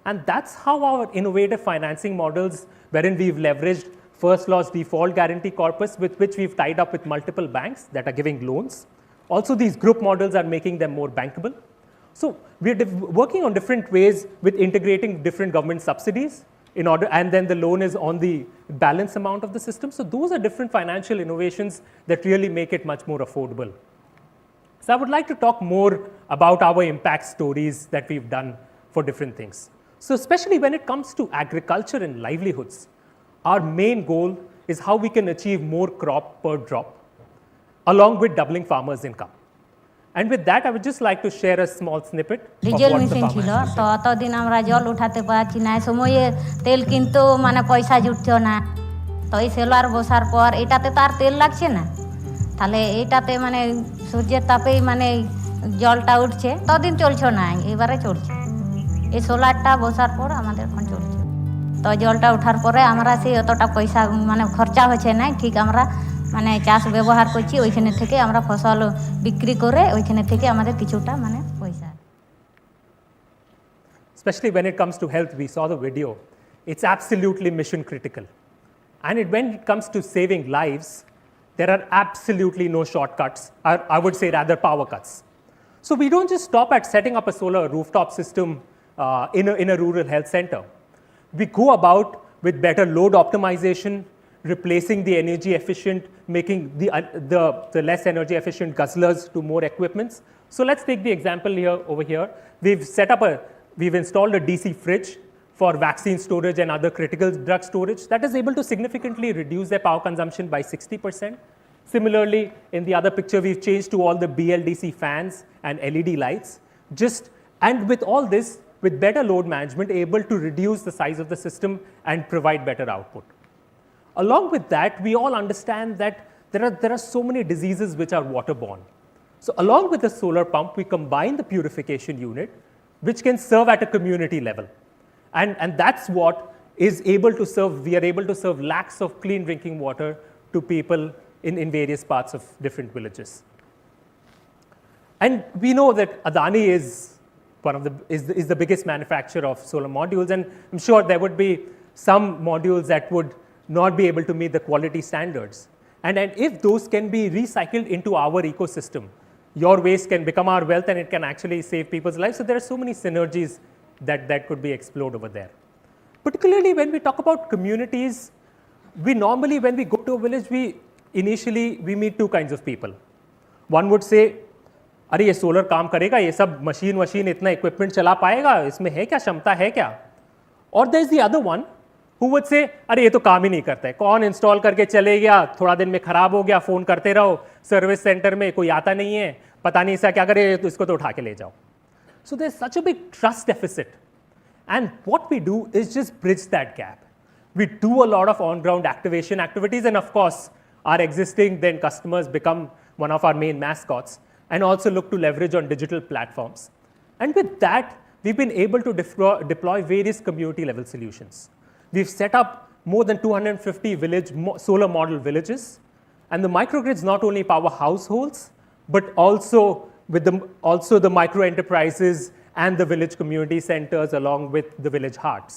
And that's how our innovative financing models, wherein we've leveraged first loss default guarantee corpus, with which we've tied up with multiple banks that are giving loans. Also, these group models are making them more bankable. So we're working on different ways with integrating different government subsidies in order, and then the loan is on the balance amount of the system. So those are different financial innovations that really make it much more affordable. So I would like to talk more about our impact stories that we've done for different things. So especially when it comes to agriculture and livelihoods, our main goal is how we can achieve more crop per drop, along with doubling farmers' income. And with that, I would just like to share a small snippet of what the farmers have তো অতদিন আমরা জল উঠাতে পারছি না, সময়ে তেল কিন্তু মানে পয়সা জুটতো না। তো এই সোলার বসার পর এটাতে তো আর তেল লাগছে না, তাহলে এটাতে মানে সূর্যের তাপেই মানে জলটা উঠছে, ততদিন চলছে না, এবারে চলছে। এই সোলারটা বসার পর আমাদের এখন চলছে। তো জলটা ওঠার পরে আমরা সেই অতটা পয়সা মানে খরচা হচ্ছে না, ঠিক আমরা মানে চাষ ব্যবহার করছি, ওইখানে থেকে আমরা ফসল বিক্রি করে ওইখানে থেকে আমাদের কিছুটা মানে পয়সা। Especially when it comes to health, we saw the video. It's absolutely mission critical. And when it comes to saving lives, there are absolutely no shortcuts, I would say rather power cuts. So we don't just stop at setting up a solar rooftop system in a rural health center. We go about with better load optimization, replacing the energy efficient, making the less energy efficient guzzlers to more equipments. So let's take the example over here. We've installed a DC fridge for vaccine storage and other critical drug storage that is able to significantly reduce their power consumption by 60%. Similarly, in the other picture, we've changed to all the BLDC fans and LED lights. And with all this, with better load management, able to reduce the size of the system and provide better output. Along with that, we all understand that there are so many diseases which are waterborne. So along with the solar pump, we combine the purification unit, which can serve at a community level. And that's what is able to serve, we are able to serve lakhs of clean drinking water to people in various parts of different villages. And we know that Adani is the biggest manufacturer of solar modules, and I'm sure there would be some modules that would not be able to meet the quality standards. And if those can be recycled into our ecosystem, your waste can become our wealth and it can actually save people's lives. So there are so many synergies that could be explored over there. Particularly when we talk about communities, we normally, when we go to a village, we meet two kinds of people. One would say, अरे ये solar काम करेगा, ये सब machine इतना equipment चला पाएगा, इसमें है क्या क्षमता है क्या? और there is the other one who would say, अरे ये तो काम ही नहीं करता है, कौन इंस्टॉल करके चले गया, थोड़ा दिन में खराब हो गया, फोन करते रहो, सर्विस सेंटर में कोई आता नहीं है, पता नहीं इसका क्या करे, तो इसको तो उठा के ले जाओ. So there's such a big trust deficit, and what we do is just bridge that gap. We do a lot of on-ground activation activities, and of course, our existing then customers become one of our main mascots, and also look to leverage on digital platforms. And with that, we've been able to deploy various community level solutions. We've set up more than 250 solar model villages, and the microgrids not only power households, but also the micro enterprises and the village community centers along with the village hearts.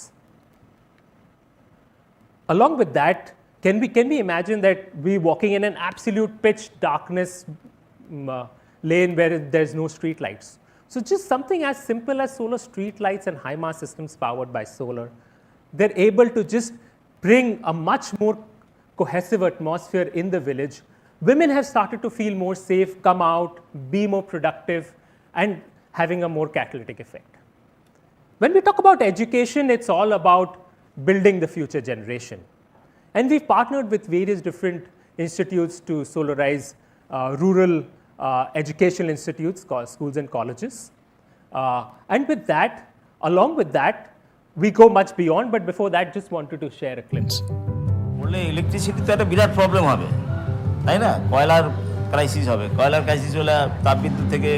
Along with that, can we imagine that we're walking in an absolute pitch darkness lane where there's no street lights? So just something as simple as solar street lights and high mass systems powered by solar, they're able to just bring a much more cohesive atmosphere in the village. Women have started to feel more safe, come out, be more productive, and having a more catalytic effect. When we talk about education, it's all about building the future generation. And we've partnered with various different institutes to solarize rural educational institutes, schools and colleges. And with that, along with that, we go much beyond, but before that, just wanted to share a clip. Electricity তো একটা বিরাট problem হবে, তাই না? কয়লার crisis হবে, কয়লার crisis হলে তাপবিদ্যুৎ থেকে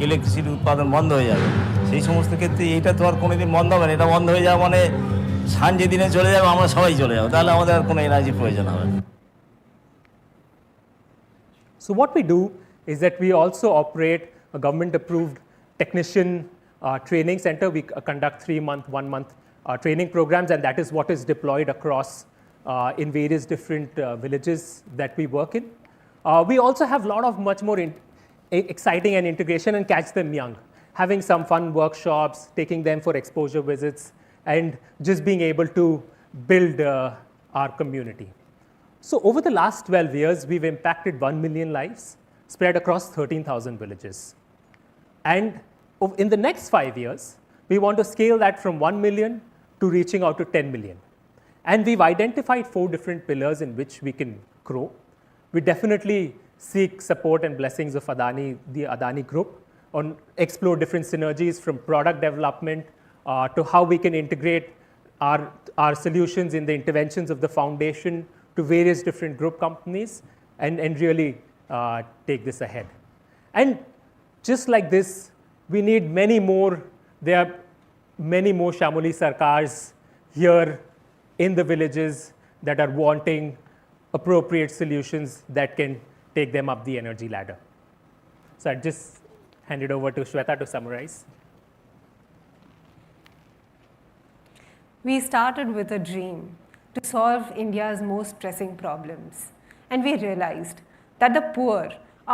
ইলেকট্রিসিটি উৎপাদন বন্ধ হয়ে যাবে। সেই সমস্ত ক্ষেত্রে এইটা তো আর কোনোদিন বন্ধ হবে না। এটা বন্ধ হয়ে যাওয়া মানে সান যেদিনে চলে যাবে আমরা সবাই চলে যাবো, তাহলে আমাদের আর কোনো এনার্জির প্রয়োজন হবে না। So what we do is that we also operate a government-approved technician training center. We conduct 3-month, 1-month training programs, and that is what is deployed across in various different villages that we work in. We also have a lot of much more exciting and integration and catch them young, having some fun workshops, taking them for exposure visits, and just being able to build our community. So over the last 12 years, we've impacted 1 million lives, spread across 13,000 villages. And in the next 5 years, we want to scale that from 1 million to reaching out to 10 million. And we've identified 4 different pillars in which we can grow. We definitely seek support and blessings of Adani, the Adani group, on explore different synergies from product development to how we can integrate our solutions in the interventions of the foundation to various different group companies and really take this ahead. And just like this, we need many more. There are many more Shamoli Sarkars here in the villages that are wanting appropriate solutions that can take them up the energy ladder. So I just hand it over to Shweta to summarize. We started with a dream to solve India's most pressing problems, and we realized that the poor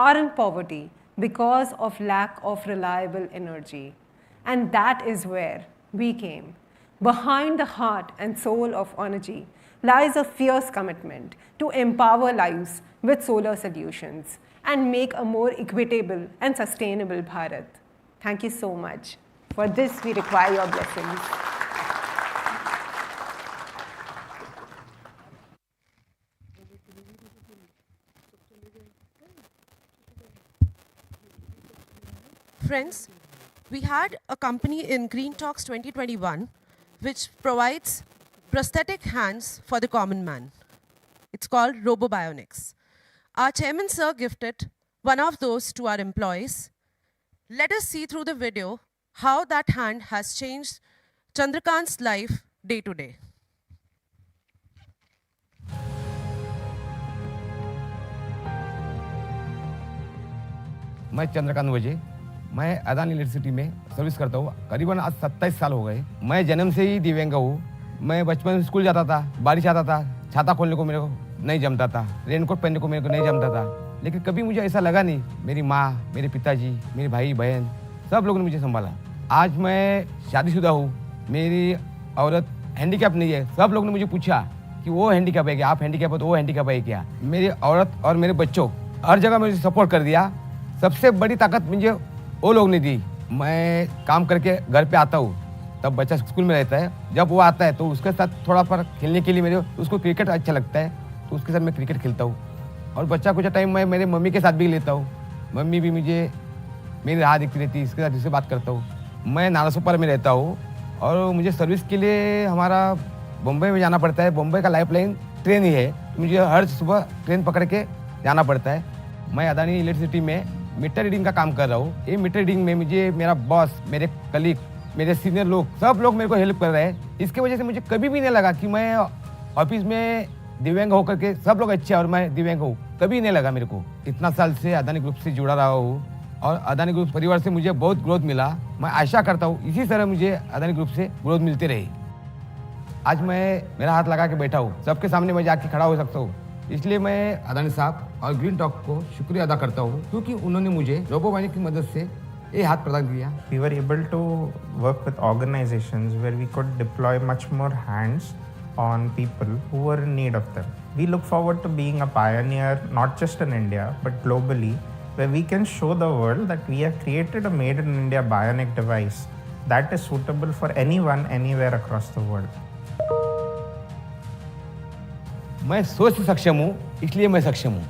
are in poverty because of lack of reliable energy, and that is where we came. Behind the heart and soul of Energy lies a fierce commitment to empower lives with solar solutions and make a more equitable and sustainable Bharat. Thank you so much. For this, we require your blessings. Friends, we had a company in Green Talks 2021 which provides prosthetic hands for the common man. It's called RoboBionics. Our chairman sir gifted one of those to our employees. Let us see through the video how that hand has changed Chandrakant's life day to day. मैं चंद्रकांत वजे, मैं Adani electricity में service करता हूँ। करीबन आज 27 साल हो गए। मैं जन्म से ही दिव्यांग हूँ। मैं बचपन में स्कूल जाता था, बारिश आता था, छाता खोलने को मेरे को नहीं जमता था, रेनकोट पहनने को मेरे को नहीं जमता था, लेकिन कभी मुझे ऐसा लगा नहीं। मेरी माँ, मेरे पिताजी, मेरे भाई बहन सब लोगों ने मुझे संभाला। आज मैं शादीशुदा हूँ, मेरी औरत हैंडीकैप नहीं है। सब लोगों ने मुझे पूछा कि वो हैंडीकैप है क्या, आप हैंडीकैप हो तो वो हैंडीकैप है क्या। मेरी औरत और मेरे बच्चों हर जगह मुझे सपोर्ट कर दिया। सबसे बड़ी ताकत मुझे वो लोग ने दी। मैं काम करके घर पे आता हूँ, तब बच्चा स्कूल में रहता है, जब वो आता है तो उसके साथ थोड़ा पर खेलने के लिए मेरे उसको क्रिकेट अच्छा लगता है, तो उसके साथ मैं क्रिकेट खेलता हूँ। और बच्चा कुछ टाइम मैं मेरे मम्मी के साथ भी लेता हूँ। मम्मी भी मुझे मेरी राह दिखती रहती है, इसके साथ इससे बात करता हूँ। मैं नालासोपारा में रहता हूँ और मुझे सर्विस के लिए हमारा बम्बई में जाना पड़ता है। बम्बई का लाइफलाइन ट्रेन ही है। मुझे हर सुबह ट्रेन पकड़ के जाना पड़ता है। मैं अदानी इलेक्ट्रिसिटी में मीटर रीडिंग का काम कर रहा हूँ। ये मीटर रीडिंग में मुझे मेरा बॉस, मेरे कलीग, मेरे सीनियर लोग, सब लोग मेरे को हेल्प कर रहे हैं। इसके वजह से मुझे कभी भी नहीं लगा कि मैं ऑफिस में दिव्यांग होकर के सब लोग अच्छे और मैं दिव्यांग हूँ, कभी नहीं लगा मेरे को। इतना साल से अदानी ग्रुप से जुड़ा रहा हूँ और अदानी ग्रुप परिवार से मुझे बहुत ग्रोथ मिला। मैं आशा करता हूँ इसी तरह मुझे अदानी ग्रुप से ग्रोथ मिलती रही। आज मैं मेरा हाथ लगा के बैठा हूँ, सबके सामने मैं जाके खड़ा हो सकता हूँ। इसलिए मैं अदानी साहब और ग्रीन टॉक को शुक्रिया अदा करता हूँ, क्योंकि उन्होंने मुझे रोबोवानी की मदद से ये हाथ प्रदान किया। We were able to work with organizations where we could deploy much more hands on people who were in need of them. We look forward to being a pioneer not just in India but globally, where we can show the world that we have created a made in India bionic device that is suitable for anyone anywhere across the world. मैं सोच से सक्षम हूँ, इसलिए मैं सक्षम हूँ।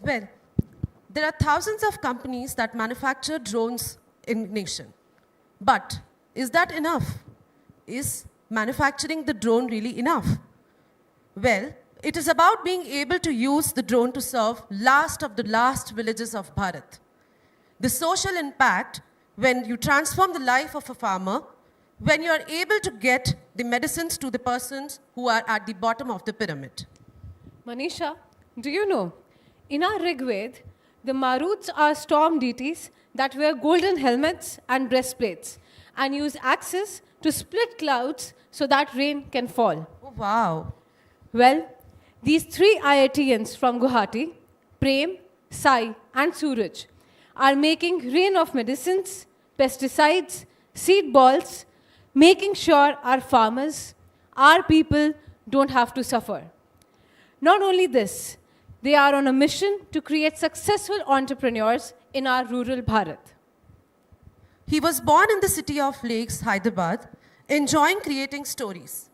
Well, there are thousands of companies that manufacture drones in nation. But is that enough? Is manufacturing the drone really enough? Well, it is about being able to use the drone to serve last of the last villages of Bharat. The social impact when you transform the life of a farmer, when you are able to get the medicines to the persons who are at the bottom of the pyramid. Manisha, do you know, in our Rig Ved, the Maruts are storm deities that wear golden helmets and breastplates and use axes to split clouds so that rain can fall. Oh, wow. Well, these three IITians from Guwahati, Prem, Sai and Suraj, are making rain of medicines, pesticides, seed balls, making sure our farmers, our people don't have to suffer. Not only this, they are on a mission to create successful entrepreneurs in our rural Bharat. He was born in the city of Lakes, Hyderabad, enjoying creating stories.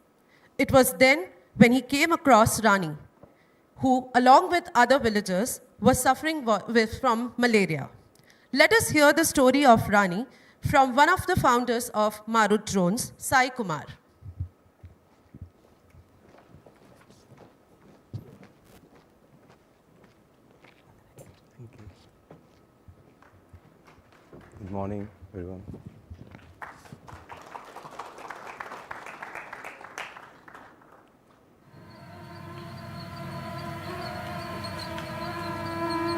It was then when he came across Rani, who, along with other villagers, was suffering from malaria. Let us hear the story of Rani from one of the founders of Marut Drones, Sai Kumar. Good morning, everyone.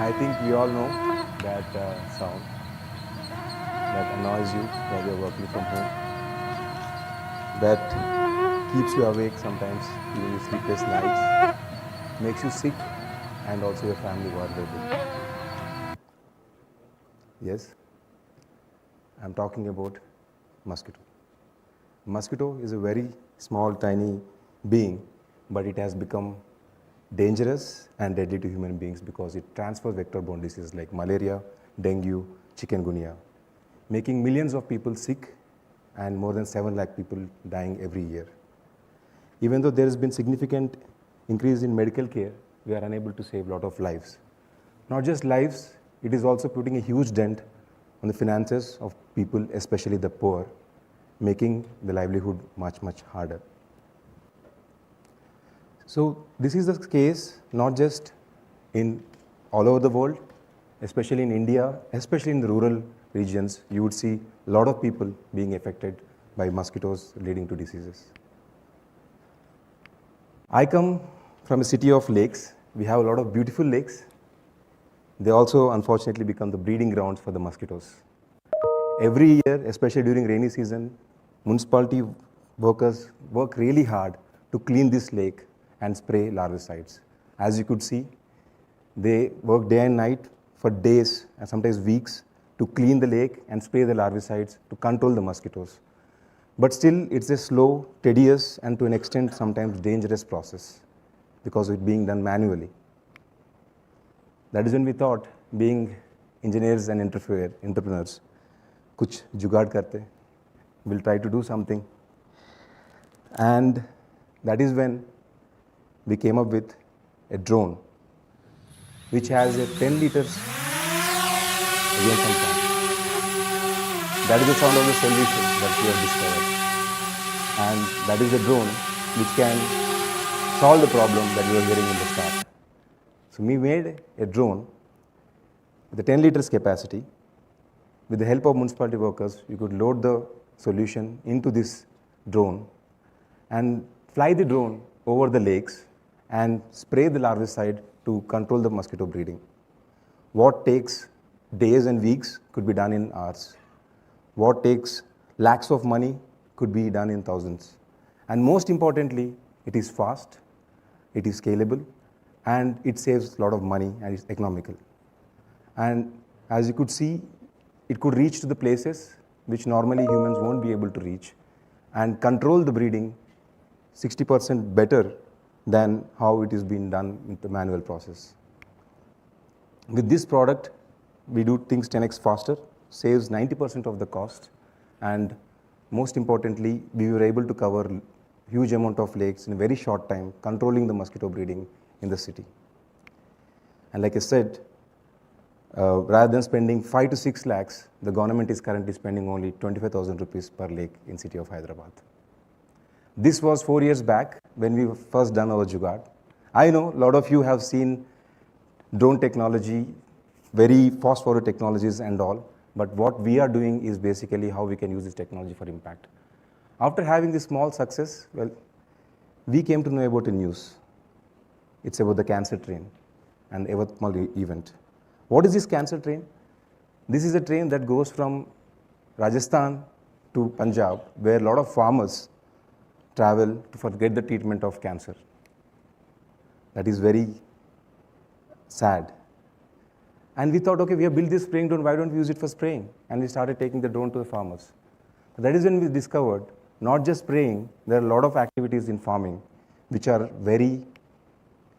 I think we all know that sound that annoys you while you're working from home, that keeps you awake sometimes, even in sleepless nights, makes you sick and also your family vulnerable. Yes, I'm talking about mosquito. Mosquito is a very small, tiny being, but it has become dangerous and deadly to human beings because it transfers vector-borne diseases like malaria, dengue, chikungunya, making millions of people sick and more than 7 lakh people dying every year. Even though there has been significant increase in medical care, we are unable to save a lot of lives. Not just lives, it is also putting a huge dent on the finances of people, especially the poor, making the livelihood much, much harder. So this is the case not just in all over the world, especially in India, especially in the rural regions, you would see a lot of people being affected by mosquitoes leading to diseases. I come from a city of lakes. We have a lot of beautiful lakes. They also unfortunately become the breeding grounds for the mosquitoes. Every year, especially during rainy season, municipality workers work really hard to clean this lake and spray larvicides. As you could see, they work day and night for days and sometimes weeks to clean the lake and spray the larvicides to control the mosquitoes. But still, it's a slow, tedious, and to an extent sometimes dangerous process because of it being done manually. That is when we thought, being engineers and entrepreneurs, kuch jugaad karte, we'll try to do something. And that is when we came up with a drone. which has a 10 liters again from plant. That is the sound of the solution that we have discovered. And that is the drone which can solve the problem that we were hearing in the start. So we made a drone with a 10 liters capacity. With the help of municipality workers, you could load the solution into this drone and fly the drone over the lakes and spray the larvicide to control the mosquito breeding. What takes days and weeks could be done in hours. What takes lakhs of money could be done in thousands. And most importantly, it is fast, it is scalable, and it saves a lot of money and it's economical. And as you could see, it could reach to the places which normally humans won't be able to reach and control the breeding 60% better than how it is being done with the manual process. With this product, we do things 10x faster, saves 90% of the cost, and most importantly, we were able to cover huge amount of lakes in a very short time, controlling the mosquito breeding in the city. And like I said, rather than spending 5 to 6 lakhs, the government is currently spending only 25,000 rupees per lake in city of Hyderabad. This was 4 years back when we first done our Jugaad. I know a lot of you have seen drone technology, very fast forward technologies and all, but what we are doing is basically how we can use this technology for impact. After having this small success, well, we came to know about the news. It's about the cancer train and Yavatmal event. What is this cancer train? This is a train that goes from Rajasthan to Punjab, where a lot of farmers travel to get the treatment of cancer. That is very sad. And we thought, okay, we have built this spraying drone, why don't we use it for spraying? And we started taking the drone to the farmers. That is when we discovered, not just spraying, there are a lot of activities in farming which are very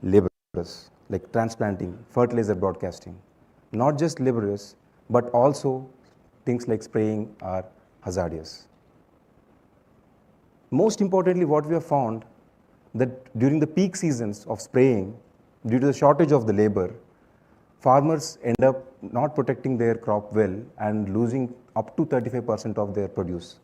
laborious, like transplanting, fertilizer broadcasting. Not just laborious, but also things like spraying are hazardous. Most importantly, what we have found that during the peak seasons of spraying, due to the shortage of the labor, farmers end up not protecting their crop well and losing up to 35% of their produce.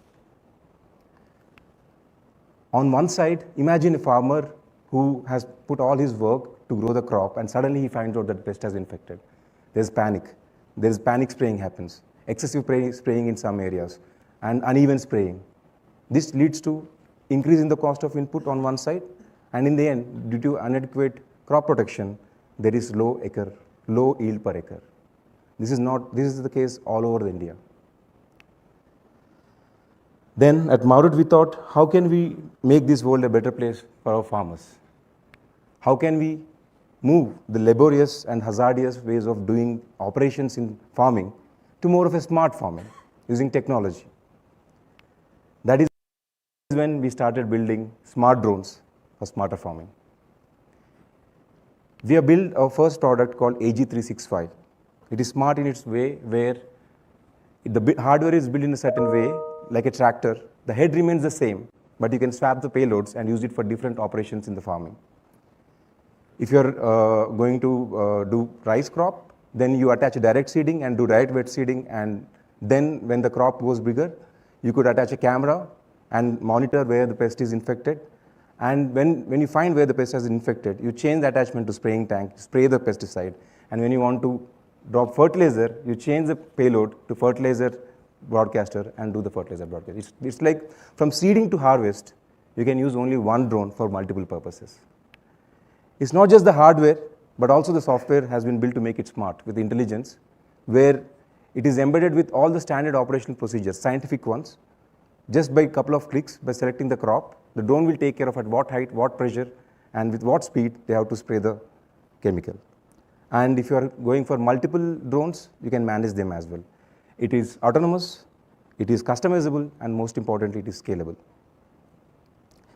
On one side, imagine a farmer who has put all his work to grow the crop and suddenly he finds out that pest has infected. There's panic. There's panic spraying happens, excessive spraying in some areas, and uneven spraying. This leads to increase in the cost of input on one side, and in the end, due to inadequate crop protection, there is low yield per acre. This is the case all over India. Then at Marut, we thought, how can we make this world a better place for our farmers? How can we move the laborious and hazardous ways of doing operations in farming to more of a smart farming using technology? That is when we started building smart drones for smarter farming. We have built our first product called AG365. It is smart in its way where the hardware is built in a certain way, like a tractor. The head remains the same, but you can swap the payloads and use it for different operations in the farming. If you're going to do rice crop, then you attach a direct seeding and do direct wet seeding, and then when the crop goes bigger, you could attach a camera and monitor where the pest is infected. And when you find where the pest is infected, you change the attachment to spraying tank, spray the pesticide. And when you want to drop fertilizer, you change the payload to fertilizer broadcaster and do the fertilizer broadcast. It's like from seeding to harvest, you can use only one drone for multiple purposes. It's not just the hardware, but also the software has been built to make it smart with intelligence, where it is embedded with all the standard operational procedures, scientific ones. Just by a couple of clicks, by selecting the crop, the drone will take care of at what height, what pressure, and with what speed they have to spray the chemical. And if you are going for multiple drones, you can manage them as well. It is autonomous, it is customizable, and most importantly, it is scalable.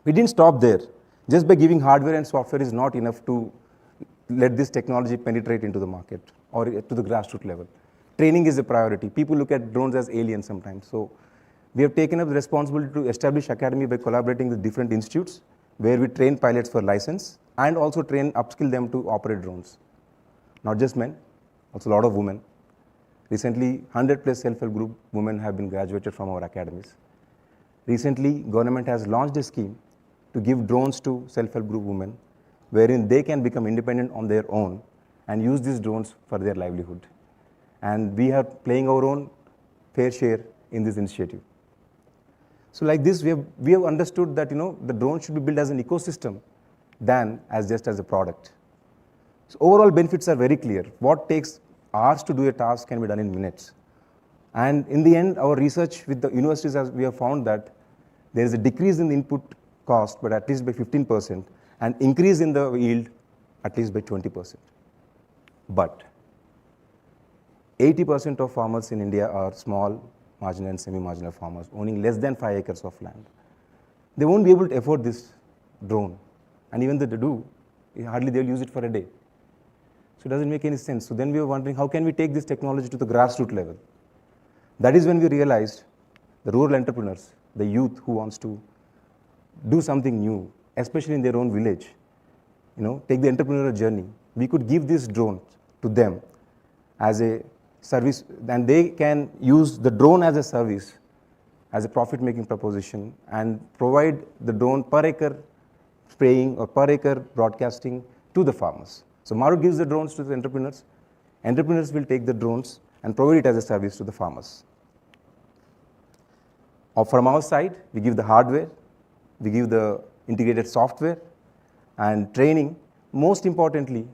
We didn't stop there. Just by giving hardware and software is not enough to let this technology penetrate into the market or to the grassroots level. Training is a priority. People look at drones as aliens sometimes. So we have taken up the responsibility to establish academy by collaborating with different institutes where we train pilots for license and also upskill them to operate drones. not just men, also a lot of women. Recently, 100 plus self-help group women have been graduated from our academies. Recently, government has launched a scheme to give drones to self-help group women, wherein they can become independent on their own and use these drones for their livelihood. And we are playing our own fair share in this initiative. So like this, we have understood that the drone should be built as an ecosystem than as just as a product. So overall benefits are very clear. What takes hours to do a task can be done in minutes. And in the end, our research with the universities, we have found that there is a decrease in the input cost, but at least by 15%, and increase in the yield at least by 20%. But 80% of farmers in India are small, marginal and semi-marginal farmers owning less than 5 acres of land. They won't be able to afford this drone. And even though they do, hardly they'll use it for a day. So it doesn't make any sense. So then we were wondering, how can we take this technology to the grassroots level? That is when we realized the rural entrepreneurs, the youth who wants to do something new, especially in their own village, take the entrepreneurial journey. We could give this drone to them as a service, and they can use the drone as a service, as a profit-making proposition, and provide the drone per acre spraying or per acre broadcasting to the farmers. So Marut gives the drones to the entrepreneurs. Entrepreneurs will take the drones and provide it as a service to the farmers. Or from our side, we give the hardware, we give the integrated software and training. Most importantly,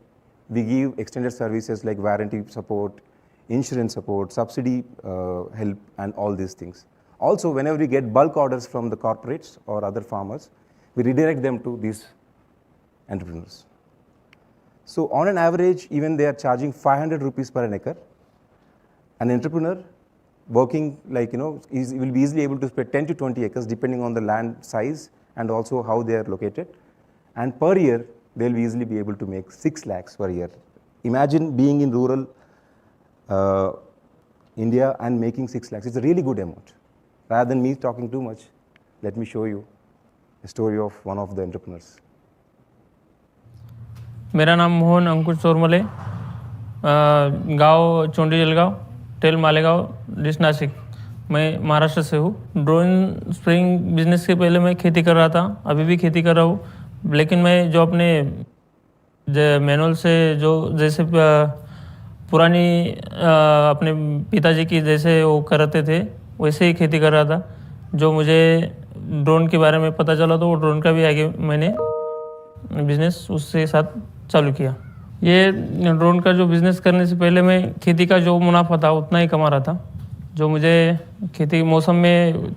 we give extended services like warranty support, insurance support, subsidy help, and all these things. Also, whenever we get bulk orders from the corporates or other farmers, we redirect them to these entrepreneurs. So on an average, even they are charging 500 rupees per an acre. An entrepreneur working will be easily able to spread 10 to 20 acres depending on the land size and also how they are located. And per year, they'll easily be able to make 6 lakhs per year. Imagine being in rural India and making 6 lakhs. It's a really good amount. Rather than me talking too much, let me show you a story of one of the entrepreneurs. मेरा नाम मोहन अंकुश चोरमले, गांव Chondi Jalgaon, tell Malegaon, district Nashik. मैं महाराष्ट्र से हूँ। Drone spraying business के पहले मैं खेती कर रहा था, अभी भी खेती कर रहा हूँ। लेकिन मैं जो अपने मैनुअल से जो जैसे पुरानी अपने पिताजी की जैसे वो करते थे वैसे ही खेती कर रहा था। जो मुझे ड्रोन के बारे में पता चला तो वो ड्रोन का भी आगे मैंने बिजनेस उसके साथ चालू किया। ये ड्रोन का जो बिज़नेस करने से पहले मैं खेती का जो मुनाफा था उतना ही कमा रहा था। जो मुझे खेती मौसम में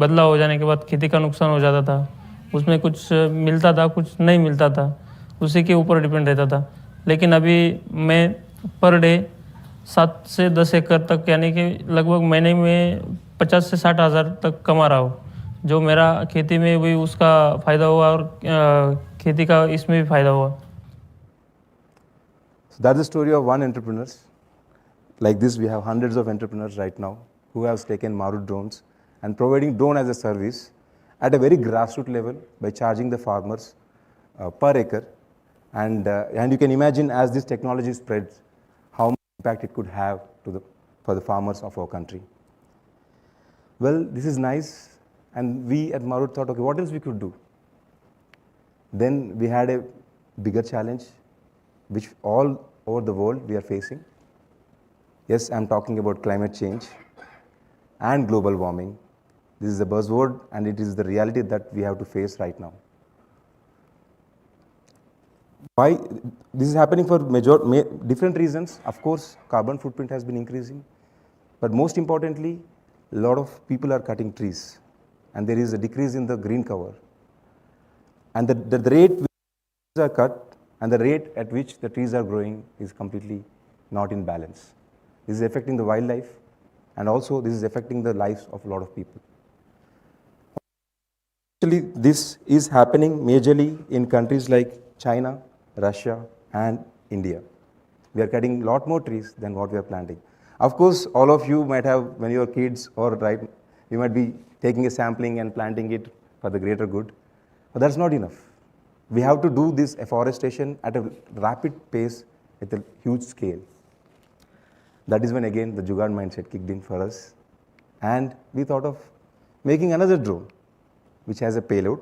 बदलाव हो जाने के बाद खेती का नुकसान हो जाता था, उसमें कुछ मिलता था कुछ नहीं मिलता था, उसी के ऊपर डिपेंड रहता था। लेकिन अभी मैं पर डे 7 से 10 एकड़ तक यानी कि लगभग महीने में 50 से 60 हज़ार तक कमा रहा हूँ। जो मेरा खेती में भी उसका फ़ायदा हुआ और खेती का इसमें भी फ़ायदा हुआ। So that's the story of one entrepreneur. Like this, we have hundreds of entrepreneurs right now who have taken Marut drones and providing drone as a service at a very grassroots level by charging the farmers per acre. And you can imagine as this technology spreads, how much impact it could have for the farmers of our country. Well, this is nice. And we at Marut thought, okay, what else we could do? Then we had a bigger challenge, which all over the world we are facing. Yes, I'm talking about climate change and global warming. This is a buzzword and it is the reality that we have to face right now. Why this is happening for different reasons. Of course, carbon footprint has been increasing, but most importantly, a lot of people are cutting trees and there is a decrease in the green cover. And the rate which trees are cut and the rate at which the trees are growing is completely not in balance. This is affecting the wildlife and also this is affecting the lives of a lot of people. Actually, this is happening majorly in countries like China, Russia and India. We are cutting a lot more trees than what we are planting. Of course, all of you might have, when you were kids or you might be taking a sampling and planting it for the greater good. But that's not enough. We have to do this afforestation at a rapid pace, with a huge scale. That is when again the Jugaad mindset kicked in for us. And we thought of making another drone which has a payload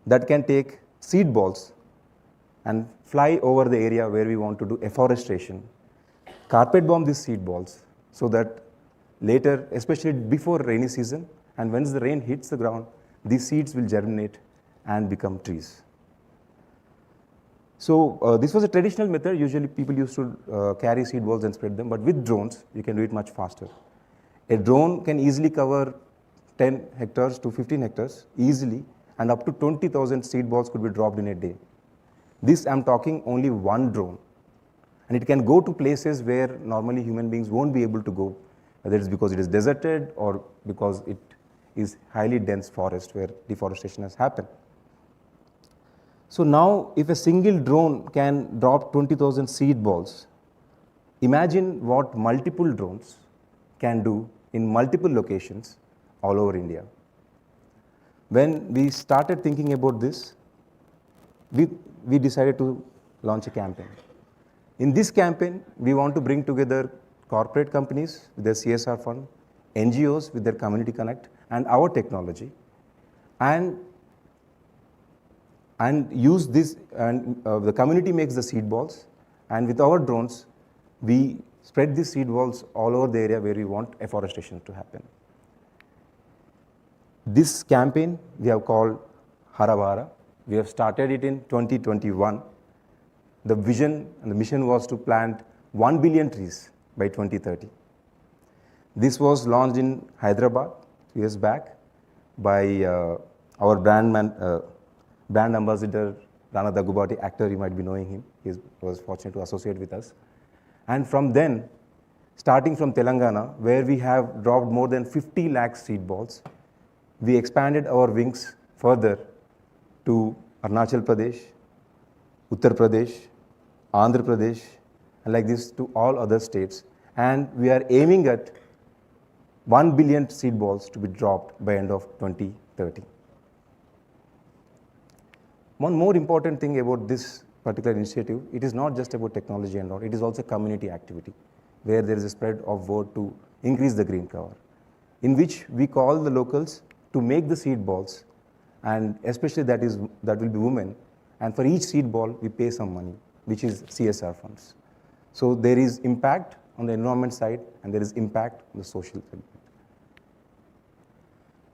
that can take seed balls and fly over the area where we want to do afforestation, carpet bomb these seed balls so that later, especially before rainy season, and once the rain hits the ground, these seeds will germinate and become trees. So this was a traditional method. Usually people used to carry seed balls and spread them, but with drones, you can do it much faster. A drone can easily cover 10 hectares to 15 hectares easily, and up to 20,000 seed balls could be dropped in a day. This, I'm talking only one drone. And it can go to places where normally human beings won't be able to go, whether it's because it is deserted or because it is highly dense forest where deforestation has happened. So now, if a single drone can drop 20,000 seed balls, imagine what multiple drones can do in multiple locations all over India. When we started thinking about this, we decided to launch a campaign. In this campaign, we want to bring together corporate companies with their CSR fund, NGOs with their community connect, and our technology, and use this, and the community makes the seed balls, and with our drones, we spread these seed balls all over the area where we want afforestation to happen. This campaign we have called Harabhara. We have started it in 2021. The vision and the mission was to plant 1 billion trees by 2030. This was launched in Hyderabad 2 years back by our brand ambassador, Rana Daggubati, actor, you might be knowing him. He was fortunate to associate with us. And from then, starting from Telangana, where we have dropped more than 50 lakh seed balls, we expanded our wings further to Arunachal Pradesh, Uttar Pradesh, Andhra Pradesh, and like this to all other states. And we are aiming at 1 billion seed balls to be dropped by end of 2030. One more important thing about this particular initiative, it is not just about technology and all, it is also community activity, where there is a spread of word to increase the green cover, in which we call the locals to make the seed balls, and especially that will be women, and for each seed ball we pay some money, which is CSR funds. So there is impact on the environment side and there is impact on the social development.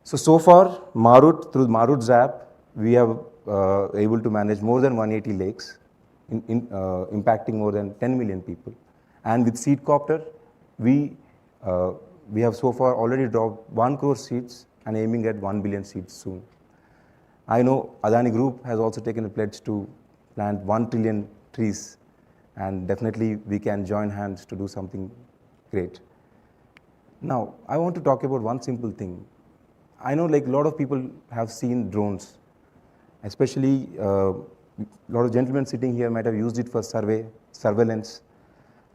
So far, Marut, through Marut's app, we have able to manage more than 180 lakes, impacting more than 10 million people. And with Seedcopter, we have so far already dropped 1 crore seeds and aiming at 1 billion seeds soon. I know Adani Group has also taken a pledge to plant 1 trillion trees, and definitely we can join hands to do something great. Now, I want to talk about one simple thing. I know like a lot of people have seen drones, especially a lot of gentlemen sitting here might have used it for surveillance,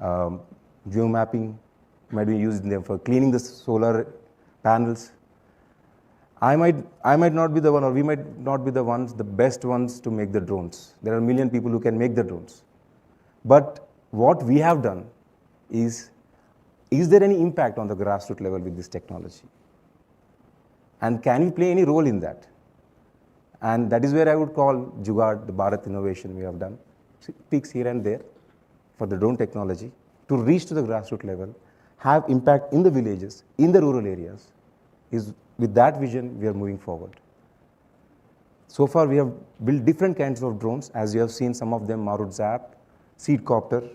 geomapping, might be using them for cleaning the solar panels. I might not be the one, or we might not be the ones, the best ones to make the drones. There are a million people who can make the drones. But what we have done is there any impact on the grassroots level with this technology? And can we play any role in that? And that is where I would call Jugaad, the Bharat innovation we have done, peaks here and there for the drone technology to reach to the grassroots level, have impact in the villages, in the rural areas. With that vision, we are moving forward. So far, we have built different kinds of drones, as you have seen some of them, Marut Zap, Seedcopter,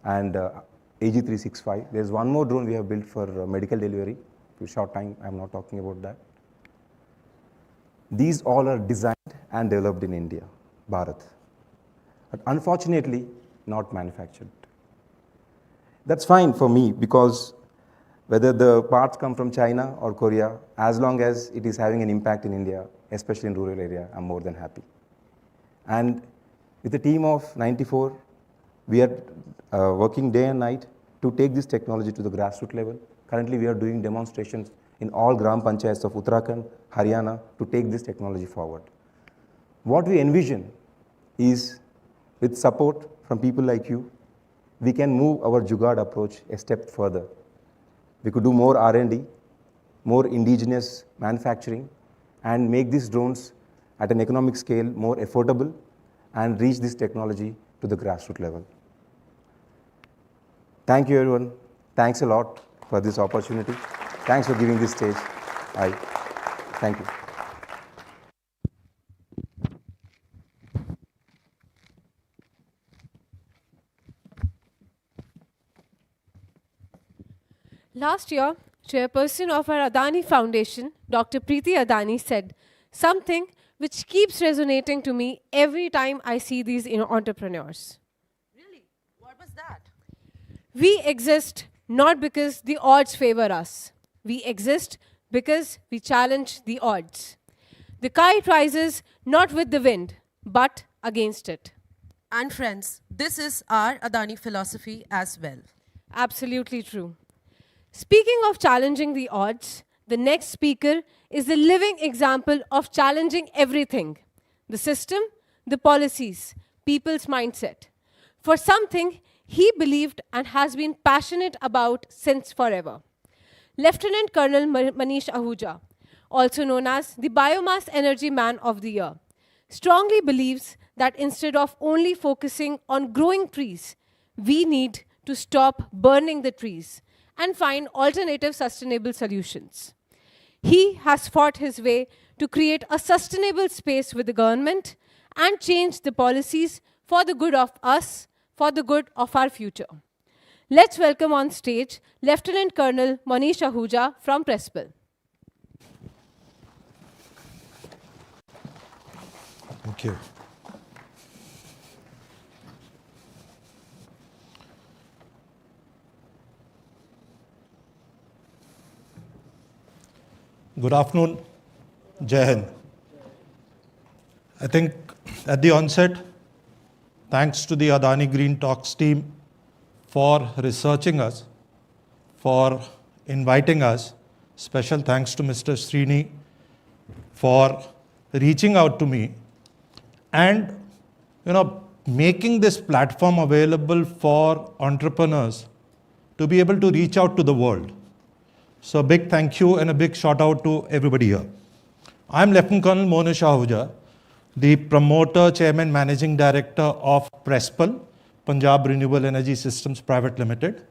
and AG365. There's one more drone we have built for medical delivery. For a short time, I'm not talking about that. These all are designed and developed in India, Bharat, but unfortunately, not manufactured. That's fine for me, because whether the parts come from China or Korea, as long as it is having an impact in India, especially in rural area, I'm more than happy. And with a team of 94, we are working day and night to take this technology to the grassroots level. Currently, we are doing demonstrations in all Gram Panchayats of Uttarakhand, Haryana, to take this technology forward. What we envision is, with support from people like you, we can move our Jugaad approach a step further. We could do more R&D, more indigenous manufacturing, and make these drones at an economic scale more affordable and reach this technology to the grassroots level. Thank you, everyone. Thanks a lot for this opportunity. Thanks for giving this stage. Thank you. Last year, chairperson of our Adani Foundation, Dr. Preeti Adani, said something which keeps resonating to me every time I see these entrepreneurs. Really? What was that? We exist not because the odds favor us. We exist because we challenge the odds. The kite rises not with the wind, but against it. And friends, this is our Adani philosophy as well. Absolutely true. Speaking of challenging the odds, the next speaker is the living example of challenging everything: the system, the policies, people's mindset, for something he believed and has been passionate about since forever. Lieutenant Colonel Manish Ahuja, also known as the Biomass Energy Man of the Year, strongly believes that instead of only focusing on growing trees, we need to stop burning the trees and find alternative sustainable solutions. He has fought his way to create a sustainable space with the government and change the policies for the good of us, for the good of our future. Let's welcome on stage Lieutenant Colonel Manish Ahuja from Presel. Thank you. Good afternoon, Jai Hind. I think at the onset, thanks to the Adani Green Talks team for researching us, for inviting us. Special thanks to Mr. Srini for reaching out to me and making this platform available for entrepreneurs to be able to reach out to the world. So a big thank you and a big shout out to everybody here. I'm Lieutenant Colonel Manish Ahuja, the promoter, chairman, managing director of Presel, Punjab Renewable Energy Systems Private Limited.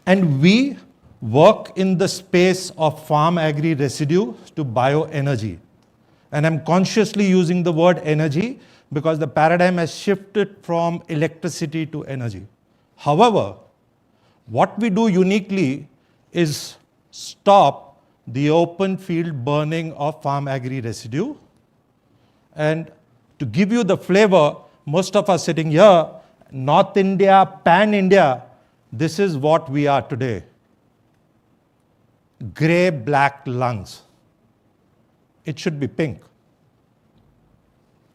And we work in the space of farm agri residue to bioenergy. And I'm consciously using the word energy because the paradigm has shifted from electricity to energy. However, what we do uniquely is stop the open field burning of farm agri residue. And to give you the flavor, most of us sitting here, North India, Pan India, this is what we are today. Grey, black lungs. It should be pink.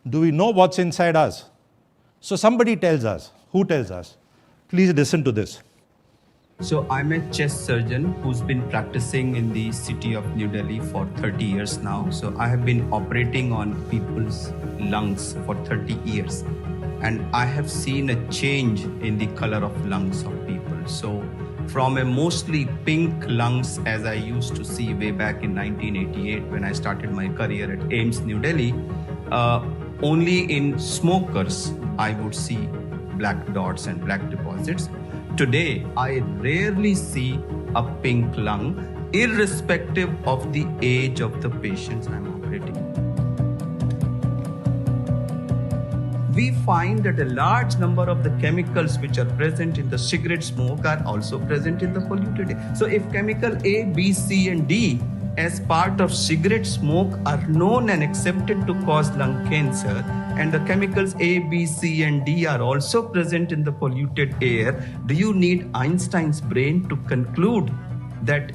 Do we know what's inside us? So somebody tells us. Who tells us? Please listen to this. So I'm a chest surgeon who's been practicing in the city of New Delhi for 30 years now. So I have been operating on people's lungs for 30 years. And I have seen a change in the color of lungs of people. So from a mostly pink lungs, as I used to see way back in 1988 when I started my career at AIIMS New Delhi, only in smokers I would see black dots and black deposits. Today, I rarely see a pink lung, irrespective of the age of the patients I'm operating. We find that a large number of the chemicals which are present in the cigarette smoke are also present in the polluted air. So if chemical A, B, C and D as part of cigarette smoke are known and accepted to cause lung cancer, and the chemicals A, B, C and D are also present in the polluted air, do you need Einstein's brain to conclude that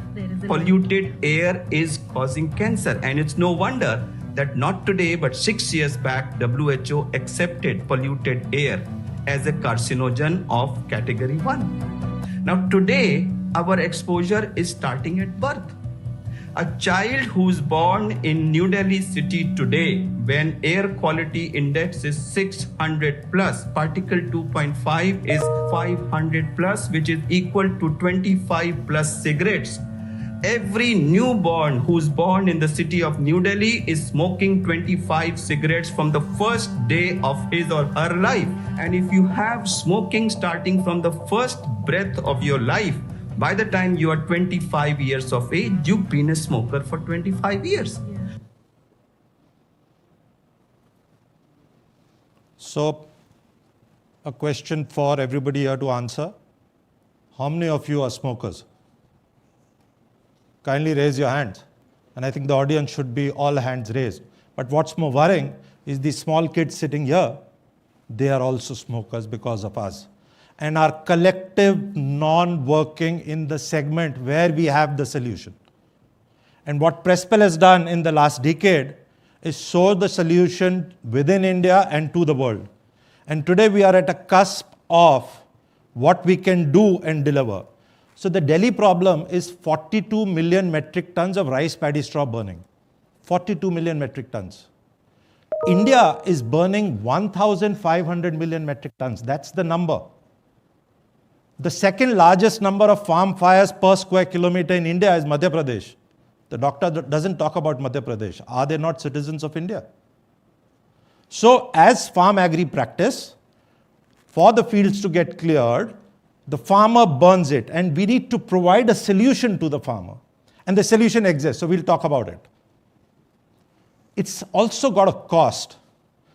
polluted air is causing cancer? And it's no wonder that not today but 6 years back, WHO accepted polluted air as a carcinogen of category 1. Now today, our exposure is starting at birth. A child who's born in New Delhi city today, when air quality index is 600 plus, particle 2.5 is 500 plus, which is equal to 25 plus cigarettes. Every newborn who's born in the city of New Delhi is smoking 25 cigarettes from the first day of his or her life. And if you have smoking starting from the first breath of your life, by the time you are 25 years of age, you've been a smoker for 25 years. So, a question for everybody here to answer. How many of you are smokers? Kindly raise your hands. And I think the audience should be all hands raised. But what's more worrying is the small kids sitting here, they are also smokers because of us. And our collective non-working in the segment where we have the solution. And what Presel has done in the last decade is show the solution within India and to the world. And today we are at a cusp of what we can do and deliver. So the Delhi problem is 42 million metric tons of rice paddy straw burning. 42 million metric tons. India is burning 1,500 million metric tons. That's the number. The second largest number of farm fires per square kilometer in India is Madhya Pradesh. The doctor doesn't talk about Madhya Pradesh. Are they not citizens of India? So as farm agri practice, for the fields to get cleared, the farmer burns it, and we need to provide a solution to the farmer. And the solution exists, so we'll talk about it. It's also got a cost.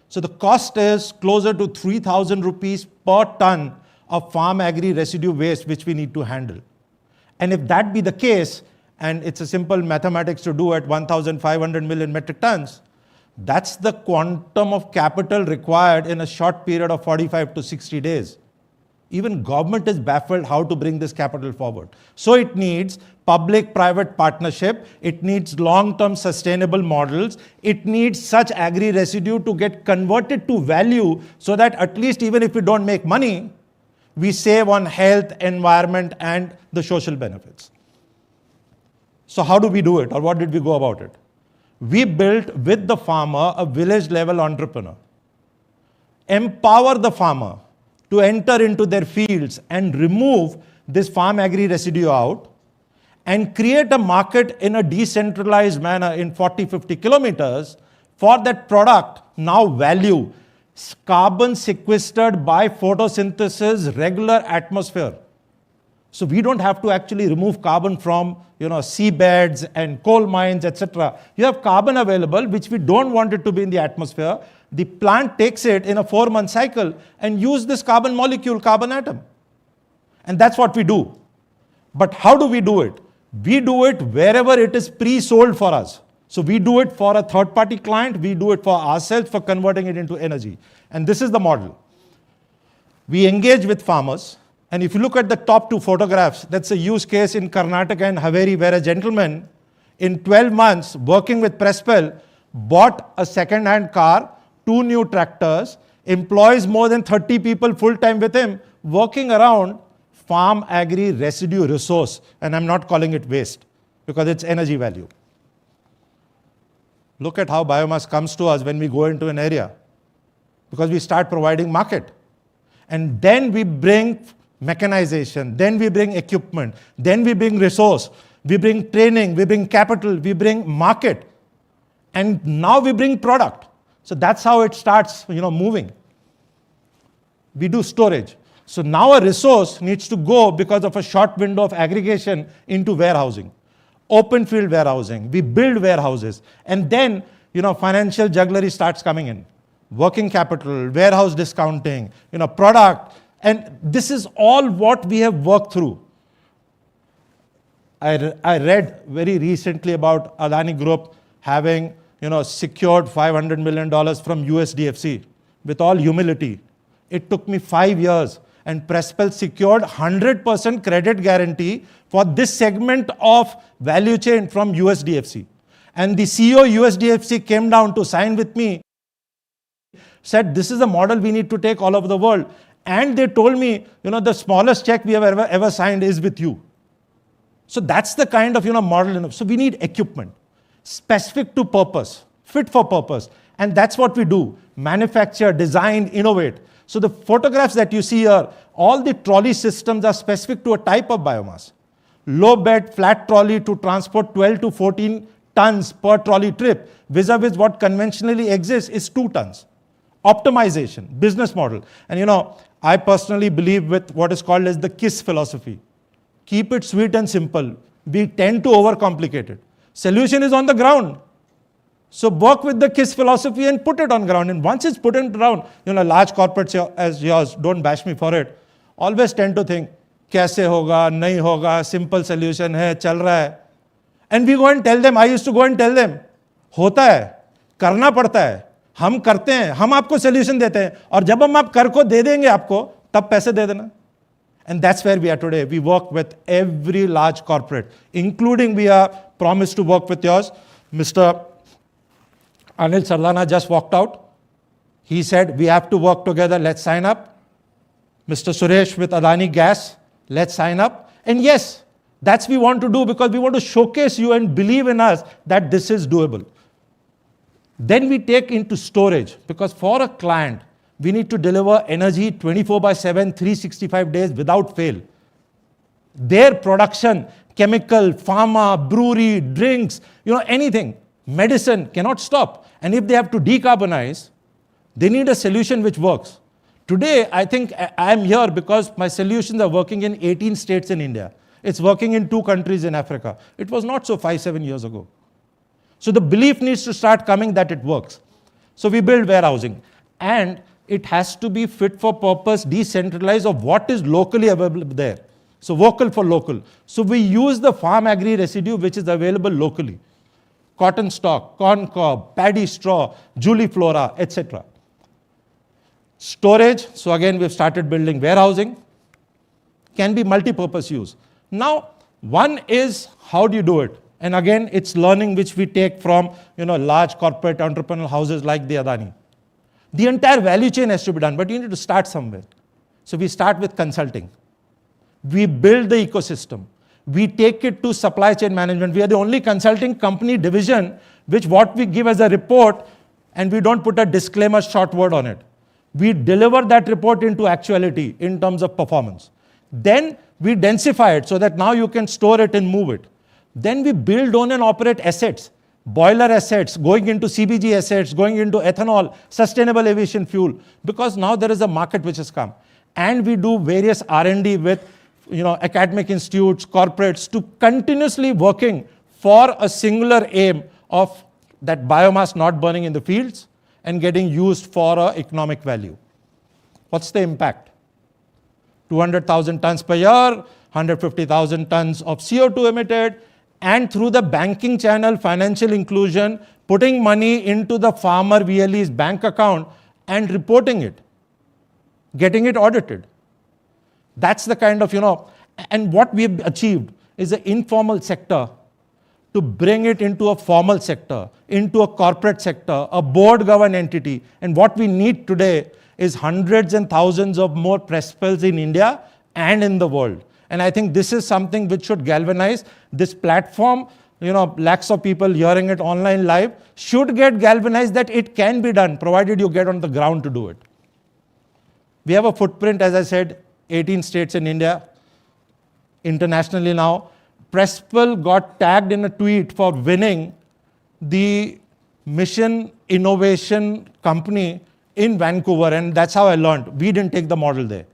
So the cost is closer to 3,000 rupees per ton of farm agri residue waste which we need to handle. And if that be the case, and it's a simple mathematics to do at 1,500 million metric tons, that's the quantum of capital required in a short period of 45 to 60 days. Even government is baffled how to bring this capital forward. So it needs public-private partnership, it needs long-term sustainable models, it needs such agri residue to get converted to value so that at least even if we don't make money, we save on health, environment, and the social benefits. So how do we do it, or what did we go about it? We built with the farmer a village-level entrepreneur. Empower the farmer to enter into their fields and remove this farm agri residue out and create a market in a decentralized manner in 40-50 kilometers for that product, now value, carbon sequestered by photosynthesis, regular atmosphere. So we don't have to actually remove carbon from seabeds and coal mines, etc. You have carbon available, which we don't want it to be in the atmosphere. The plant takes it in a 4-month cycle and use this carbon molecule, carbon atom. And that's what we do. But how do we do it? We do it wherever it is pre-sold for us. So we do it for a third-party client, we do it for ourselves for converting it into energy. And this is the model. We engage with farmers. And if you look at the top 2 photographs, that's a use case in Karnataka and Haveri, where a gentleman in 12 months working with Presel bought a second-hand car, 2 new tractors, employs more than 30 people full-time with him, working around farm agri residue resource. And I'm not calling it waste because it's energy value. Look at how biomass comes to us when we go into an area, because we start providing market. And then we bring mechanization, then we bring equipment, then we bring resource, we bring training, we bring capital, we bring market, and now we bring product. So that's how it starts, moving. We do storage. So now a resource needs to go, because of a short window of aggregation, into warehousing. Open field warehousing, we build warehouses, and then financial jugglery starts coming in. Working capital, warehouse discounting, product, and this is all what we have worked through. I read very recently about Adani Group having secured $500 million from USDFC. With all humility, it took me 5 years, and Presel secured 100% credit guarantee for this segment of value chain from USDFC. And the CEO USDFC came down to sign with me, said this is a model we need to take all over the world. And they told me, the smallest check we have ever signed is with you. So that's the kind of model. So we need equipment specific to purpose, fit for purpose. And that's what we do. Manufacture, design, innovate. So the photographs that you see here, all the trolley systems are specific to a type of biomass. Low bed, flat trolley to transport 12 to 14 tons per trolley trip, vis-a-vis what conventionally exists is 2 tons. Optimization, business model. And I personally believe with what is called as the KISS philosophy. Keep it sweet and simple. We tend to overcomplicate it. Solution is on the ground. So work with the KISS philosophy and put it on ground. And once it's put on ground, large corporates as yours, don't bash me for it, always tend to think, kaise hoga, nahi hoga, simple solution hai, chal raha hai. And we go and tell them, I used to go and tell them, hota hai, karna padta hai, हम करते हैं, हम आपको solution देते हैं, और जब हम आप कर को दे देंगे आपको, तब पैसे दे देना. And that's where we are today. We work with every large corporate, including we are promised to work with yours. Mr. Anil Sardana just walked out. He said, we have to work together, let's sign up. Mr. Suresh with Adani Gas, let's sign up. And yes, that's what we want to do because we want to showcase you and believe in us that this is doable. Then we take into storage because for a client, we need to deliver energy 24/7, 365 days without fail. Their production, chemical, pharma, brewery, drinks, anything, medicine cannot stop. And if they have to decarbonize, they need a solution which works. Today, I think I am here because my solutions are working in 18 states in India. It's working in 2 countries in Africa. It was not so 5-7 years ago. So the belief needs to start coming that it works. So we build warehousing. And it has to be fit for purpose, decentralized of what is locally available there. So vocal for local. So we use the farm agri residue which is available locally. Cotton stalk, corn cob, paddy straw, juliflora, etc. Storage. So again, we've started building warehousing. Can be multi-purpose use. Now, one is how do you do it? And again, it's learning which we take from large corporate entrepreneurial houses like the Adani. The entire value chain has to be done, but you need to start somewhere. So we start with consulting. We build the ecosystem. We take it to supply chain management. We are the only consulting company division which what we give as a report and we don't put a disclaimer short word on it. We deliver that report into actuality in terms of performance. Then we densify it so that now you can store it and move it. Then we build, own and operate assets. Boiler assets, going into CBG assets, going into ethanol, sustainable aviation fuel, because now there is a market which has come. And we do various R&D with academic institutes, corporates to continuously working for a singular aim of that biomass not burning in the fields and getting used for economic value. What's the impact? 200,000 tons per year, 150,000 tons of CO2 emitted, and through the banking channel, financial inclusion, putting money into the farmer VLE's bank account and reporting it, getting it audited. That's the kind of, and what we've achieved is an informal sector to bring it into a formal sector, into a corporate sector, a board governed entity. And what we need today is hundreds and thousands of more Presels in India and in the world. And I think this is something which should galvanize this platform. Lakhs of people hearing it online live should get galvanized that it can be done, provided you get on the ground to do it. We have a footprint, as I said, 18 states in India, internationally now. Presel got tagged in a tweet for winning the Mission Innovation Company in Vancouver, and that's how I learned. We didn't take the model there.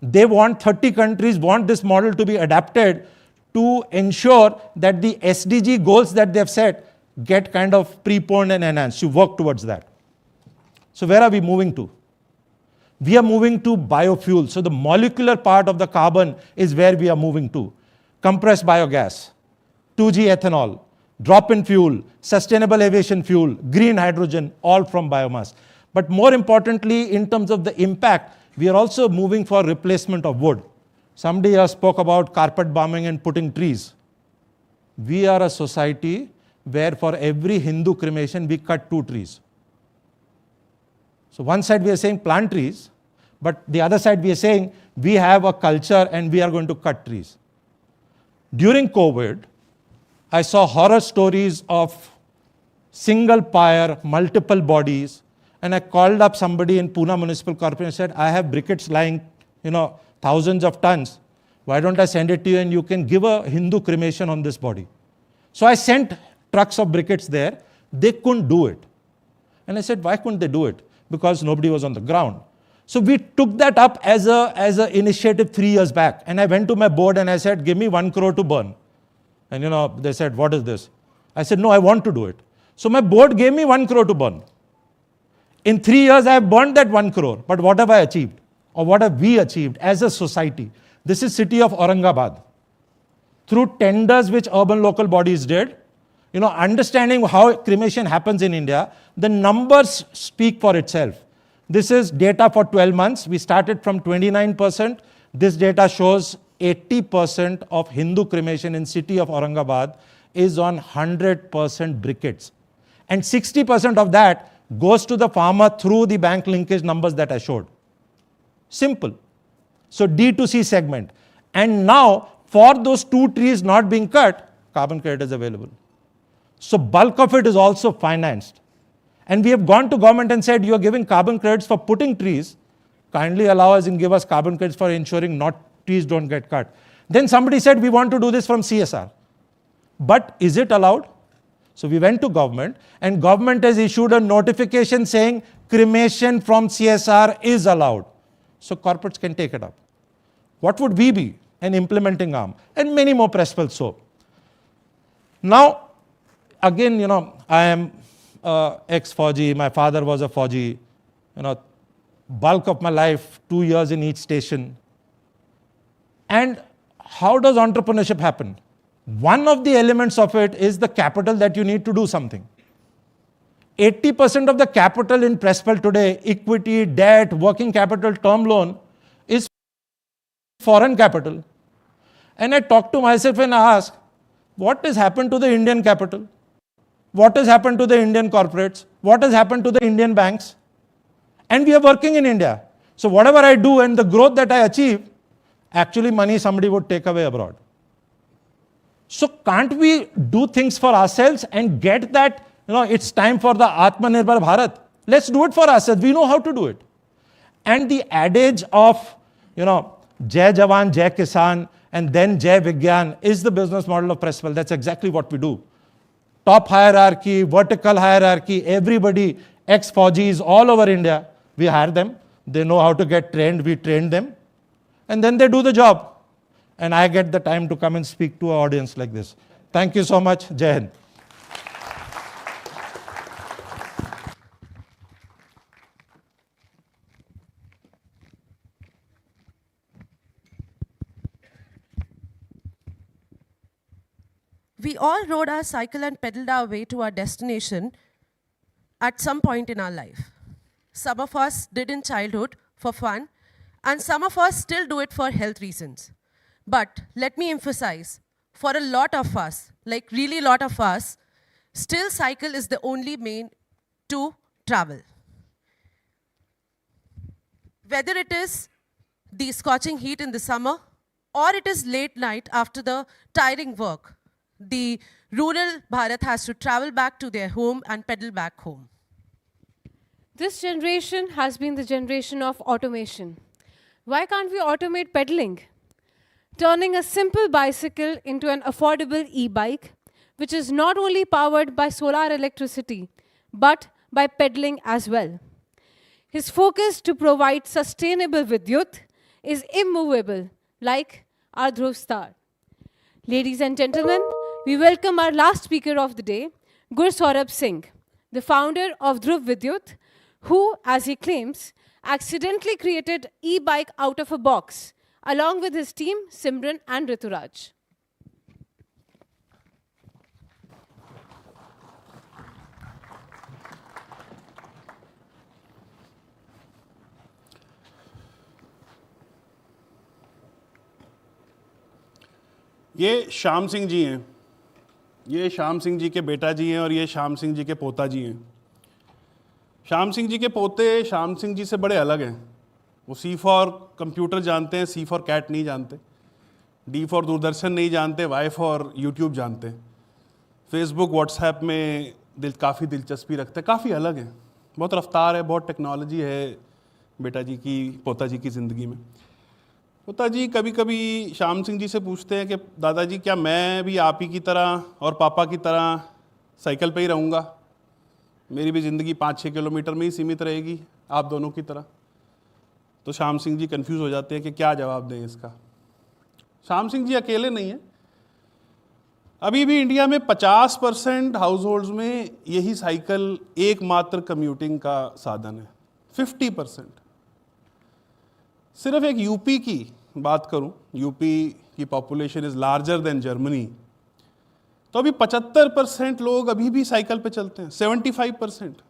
They want 30 countries want this model to be adapted to ensure that the SDG goals that they've set get kind of preponed and enhanced. You work towards that. So where are we moving to? We are moving to biofuel. So the molecular part of the carbon is where we are moving to. Compressed biogas, 2G ethanol, drop-in fuel, sustainable aviation fuel, green hydrogen, all from biomass. But more importantly, in terms of the impact, we are also moving for replacement of wood. Somebody here spoke about carpet bombing and putting trees. We are a society where for every Hindu cremation, we cut 2 trees. So one side we are saying plant trees, but the other side we are saying we have a culture and we are going to cut trees. During COVID, I saw horror stories of single pyre, multiple bodies, and I called up somebody in Pune Municipal Corporation and said, I have briquettes lying, thousands of tons. Why don't I send it to you and you can give a Hindu cremation on this body? So I sent trucks of briquettes there. They couldn't do it. And I said, why couldn't they do it? Because nobody was on the ground. So we took that up as an initiative 3 years back. And I went to my board and I said, give me 1 crore to burn. And they said, what is this? I said, no, I want to do it. So my board gave me 1 crore to burn. In 3 years, I have burned that 1 crore. But what have I achieved? Or what have we achieved as a society? This is city of Aurangabad. Through tenders which urban local bodies did, understanding how cremation happens in India, the numbers speak for itself. This is data for 12 months. We started from 29%. This data shows 80% of Hindu cremation in city of Aurangabad is on 100% briquettes. And 60% of that goes to the farmer through the bank linkage numbers that I showed. Simple. So D2C segment. And now, for those 2 trees not being cut, carbon credit is available. So bulk of it is also financed. And we have gone to government and said, you are giving carbon credits for putting trees. Kindly allow us and give us carbon credits for ensuring trees don't get cut. Then somebody said, we want to do this from CSR. But is it allowed? So we went to government and government has issued a notification saying cremation from CSR is allowed. So corporates can take it up. What would we be? An implementing arm. And many more Presel so. Now, again, I am ex-Fauji. My father was a Fauji. Bulk of my life, 2 years in each station. And how does entrepreneurship happen? One of the elements of it is the capital that you need to do something. 80% of the capital in Presel today, equity, debt, working capital, term loan, is foreign capital. And I talk to myself and I ask, what has happened to the Indian capital? What has happened to the Indian corporates? What has happened to the Indian banks? And we are working in India. So whatever I do and the growth that I achieve, actually money somebody would take away abroad. So can't we do things for ourselves and get that, it's time for the Atmanirbhar Bharat. Let's do it for ourselves. We know how to do it. And the adage of, Jai Jawan, Jai Kisan, and then Jai Vigyan is the business model of Presel. That's exactly what we do. Top hierarchy, vertical hierarchy, everybody, ex-Faujis all over India, we hire them. They know how to get trained, we train them. And then they do the job. And I get the time to come and speak to an audience like this. Thank you so much. Jai Hind. We all rode our cycle and pedaled our way to our destination at some point in our life. Some of us did in childhood for fun, and some of us still do it for health reasons. But let me emphasize, for a lot of us, like really lot of us, still cycle is the only mean to travel. Whether it is the scorching heat in the summer, or it is late night after the tiring work, the rural Bharat has to travel back to their home and pedal back home. This generation has been the generation of automation. Why can't we automate pedaling? Turning a simple bicycle into an affordable e-bike, which is not only powered by solar electricity, but by pedaling as well. His focus to provide sustainable Vidyut is immovable, like our Dhruv star. Ladies and gentlemen, we welcome our last speaker of the day, Gursaurabh Singh, the founder of Dhruv Vidyut, who, as he claims, accidentally created e-bike out of a box, along with his team, Simran and Rituraj. ये श्याम सिंह जी हैं, ये श्याम सिंह जी के बेटा जी हैं और ये श्याम सिंह जी के पोता जी हैं। श्याम सिंह जी के पोते श्याम सिंह जी से बड़े अलग हैं। वो सी फॉर कंप्यूटर जानते हैं, सी फॉर कैट नहीं जानते। D फॉर दूरदर्शन नहीं जानते, Y फॉर यूट्यूब जानते हैं, फेसबुक व्हाट्सएप में काफ़ी दिलचस्पी रखते हैं, काफ़ी अलग है, बहुत रफ्तार है, बहुत टेक्नोलॉजी है बेटा जी की, पोता जी की ज़िंदगी में। पोता जी कभी कभी श्याम सिंह जी से पूछते हैं कि दादाजी क्या मैं भी आप ही की तरह और पापा की तरह साइकिल पे ही रहूँगा, मेरी भी ज़िंदगी 5-6 किलोमीटर में ही सीमित रहेगी आप दोनों की तरह? तो श्याम सिंह जी कंफ्यूज हो जाते हैं कि क्या जवाब दें इसका। श्याम सिंह जी अकेले नहीं हैं, अभी भी इंडिया में 50% हाउस होल्ड्स में यही साइकिल एकमात्र कम्यूटिंग का साधन है, 50%। सिर्फ एक यूपी की बात करूं, यूपी की population is larger than Germany, तो अभी 75% लोग अभी भी साइकिल पे चलते हैं, 75%।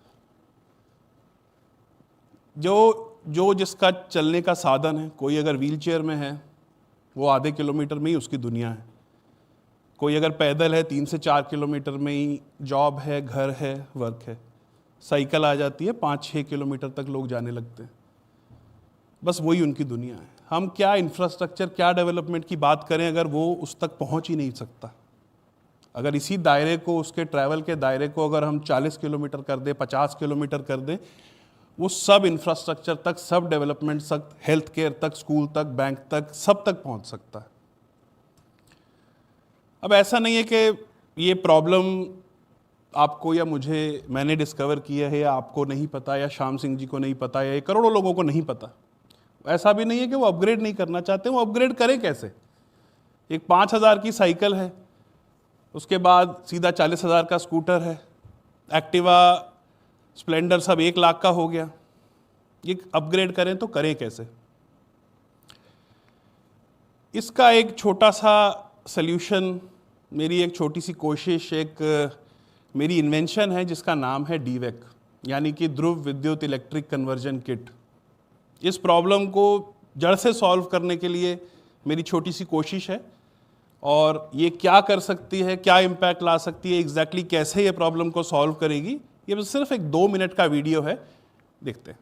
जो जिसका चलने का साधन है, कोई अगर व्हील चेयर में है वो आधे किलोमीटर में ही उसकी दुनिया है, कोई अगर पैदल है 3 से 4 किलोमीटर में ही जॉब है, घर है, वर्क है, साइकिल आ जाती है 5-6 किलोमीटर तक लोग जाने लगते हैं, बस वही उनकी दुनिया है। हम क्या इंफ्रास्ट्रक्चर, क्या डेवलपमेंट की बात करें अगर वो उस तक पहुंच ही नहीं सकता। अगर इसी दायरे को, उसके ट्रैवल के दायरे को अगर हम 40 किलोमीटर कर दें, 50 किलोमीटर कर दें, वो सब इंफ्रास्ट्रक्चर तक, सब डेवलपमेंट तक, हेल्थ केयर तक, स्कूल तक, बैंक तक, सब तक पहुंच सकता है। अब ऐसा नहीं है कि ये प्रॉब्लम आपको या मुझे, मैंने डिस्कवर किया है, या आपको नहीं पता, या श्याम सिंह जी को नहीं पता, या करोड़ों लोगों को नहीं पता। ऐसा भी नहीं है कि वो अपग्रेड नहीं करना चाहते, वो अपग्रेड करें कैसे? एक 5,000 की साइकिल है, उसके बाद सीधा 40,000 का स्कूटर है, एक्टिवा, स्प्लेंडर सब 1 लाख का हो गया, ये अपग्रेड करें तो करें कैसे? इसका एक छोटा सा सल्यूशन, मेरी एक छोटी सी कोशिश, एक मेरी इन्वेंशन है जिसका नाम है डीवेक, यानी कि ध्रुव विद्युत इलेक्ट्रिक कन्वर्जन किट। इस प्रॉब्लम को जड़ से सॉल्व करने के लिए मेरी छोटी सी कोशिश है, और ये क्या कर सकती है, क्या इम्पैक्ट ला सकती है, एग्जैक्टली कैसे ये प्रॉब्लम को सॉल्व करेगी, ये बस सिर्फ एक 2 मिनट का वीडियो है, देखते हैं।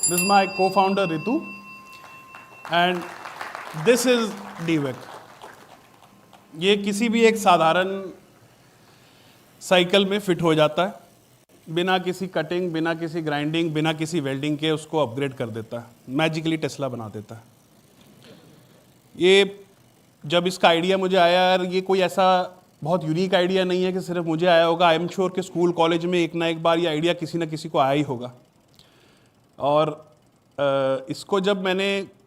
This is my co-founder Ritu, and this is DVEC. ये किसी भी एक साधारण साइकिल में फिट हो जाता है, बिना किसी कटिंग, बिना किसी ग्राइंडिंग, बिना किसी वेल्डिंग के उसको अपग्रेड कर देता है, मैजिकली टेस्ला बना देता है। ये जब इसका आइडिया मुझे आया, यार ये कोई ऐसा बहुत यूनिक आइडिया नहीं है कि सिर्फ मुझे आया होगा। आई एम श्योर कि स्कूल कॉलेज में एक ना एक बार ये आइडिया किसी ना किसी को आया ही होगा। और इसको जब मैंने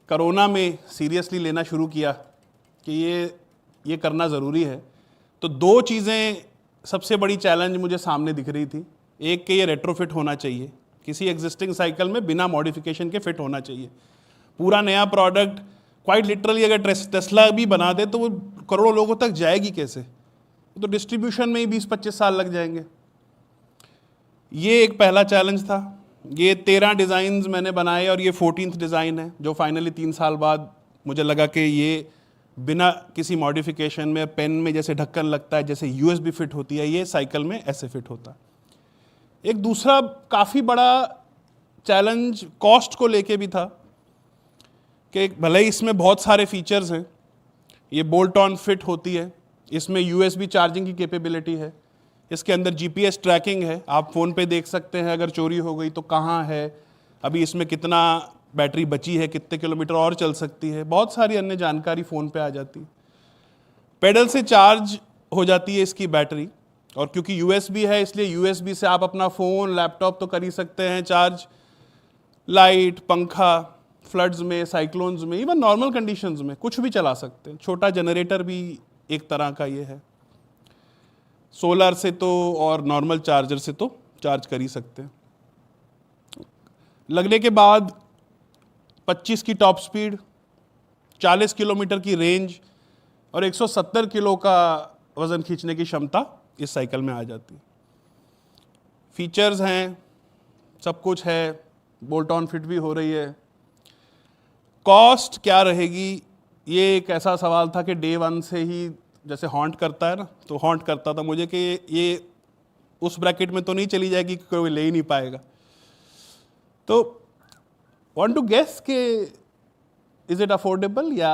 कोरोना में सीरियसली लेना शुरू किया कि ये करना ज़रूरी है, तो दो चीज़ें सबसे बड़ी चैलेंज मुझे सामने दिख रही थी। एक कि ये रेट्रोफिट होना चाहिए, किसी एग्जिस्टिंग साइकिल में बिना मॉडिफिकेशन के फिट होना चाहिए। पूरा नया प्रोडक्ट क्वाइट लिटरली अगर टेस्ला भी बना दे तो वो करोड़ों लोगों तक जाएगी कैसे? तो डिस्ट्रीब्यूशन में ही 20-25 साल लग जाएंगे। ये एक पहला चैलेंज था। ये 13 डिज़ाइंस मैंने बनाए और ये 14th डिज़ाइन है, जो फाइनली 3 साल बाद मुझे लगा कि ये बिना किसी मॉडिफिकेशन में, पेन में जैसे ढक्कन लगता है, जैसे USB फिट होती है, ये साइकिल में ऐसे फिट होता है। एक दूसरा काफ़ी बड़ा चैलेंज कॉस्ट को लेके भी था कि भले ही इसमें बहुत सारे फीचर्स हैं, ये बोल्ट ऑन फिट होती है, इसमें USB चार्जिंग की कैपेबिलिटी है, इसके अंदर GPS ट्रैकिंग है, आप फ़ोन पे देख सकते हैं अगर चोरी हो गई तो कहाँ है, अभी इसमें कितना बैटरी बची है, कितने किलोमीटर और चल सकती है, बहुत सारी अन्य जानकारी फ़ोन पे आ जाती है। पेडल से चार्ज हो जाती है इसकी बैटरी, और क्योंकि USB है इसलिए USB से आप अपना फ़ोन, लैपटॉप तो कर ही सकते हैं चार्ज, लाइट, पंखा, फ्लड्स में, साइक्लोन्स में, इवन नॉर्मल कंडीशंस में कुछ भी चला सकते हैं। छोटा जनरेटर भी एक तरह का ये है। सोलर से तो और नॉर्मल चार्जर से तो चार्ज कर ही सकते हैं। लगने के बाद 25 की टॉप स्पीड, 40 किलोमीटर की रेंज और 170 किलो का वज़न खींचने की क्षमता इस साइकिल में आ जाती है। फीचर्स हैं, सब कुछ है, बोल्ट ऑन फिट भी हो रही है। कॉस्ट क्या रहेगी, ये एक ऐसा सवाल था कि डे 1 से ही जैसे हॉन्ट करता है ना, तो हॉन्ट करता था मुझे कि ये उस ब्रैकेट में तो नहीं चली जाएगी कि कोई ले ही नहीं पाएगा। तो want to guess के is it affordable, या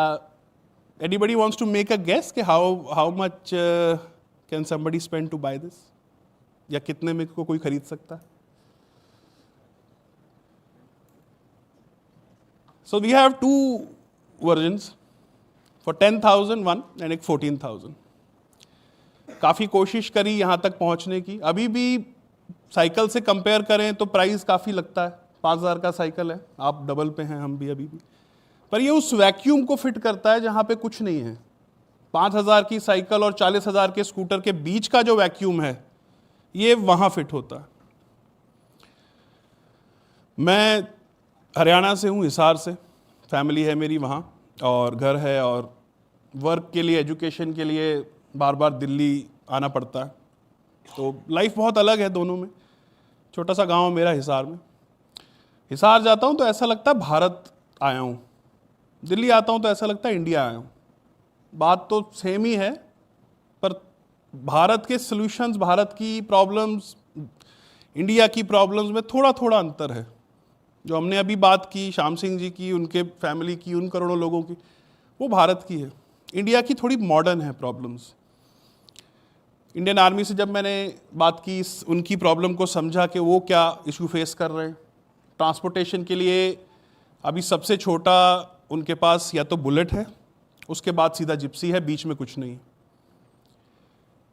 anybody wants to make a guess कि how much can somebody spend to buy this, या कितने में को कोई खरीद सकता है? So we have 2 versions for 10,000 one and एक 14,000। काफ़ी कोशिश करी यहाँ तक पहुँचने की। अभी भी साइकिल से कंपेयर करें तो प्राइस काफ़ी लगता है। 5,000 का साइकिल है, आप डबल पे हैं, हम भी अभी भी, पर ये उस वैक्यूम को फिट करता है जहाँ पे कुछ नहीं है। 5,000 की साइकिल और 40,000 के स्कूटर के बीच का जो वैक्यूम है, ये वहाँ फिट होता है। मैं हरियाणा से हूँ, हिसार से, फैमिली है मेरी वहाँ और घर है, और वर्क के लिए, एजुकेशन के लिए बार बार दिल्ली आना पड़ता है, तो लाइफ बहुत अलग है दोनों में। छोटा सा गांव मेरा हिसार में। हिसार जाता हूँ तो ऐसा लगता है भारत आया हूँ, दिल्ली आता हूँ तो ऐसा लगता है इंडिया आया हूँ। बात तो सेम ही है, पर भारत के सॉल्यूशंस, भारत की प्रॉब्लम्स, इंडिया की प्रॉब्लम्स में थोड़ा थोड़ा अंतर है। जो हमने अभी बात की श्याम सिंह जी की, उनके फैमिली की, उन करोड़ों लोगों की, वो भारत की है। इंडिया की थोड़ी मॉडर्न है प्रॉब्लम्स। इंडियन आर्मी से जब मैंने बात की, उनकी प्रॉब्लम को समझा कि वो क्या इशू फेस कर रहे हैं। ट्रांसपोर्टेशन के लिए अभी सबसे छोटा उनके पास या तो बुलेट है, उसके बाद सीधा जिप्सी है, बीच में कुछ नहीं।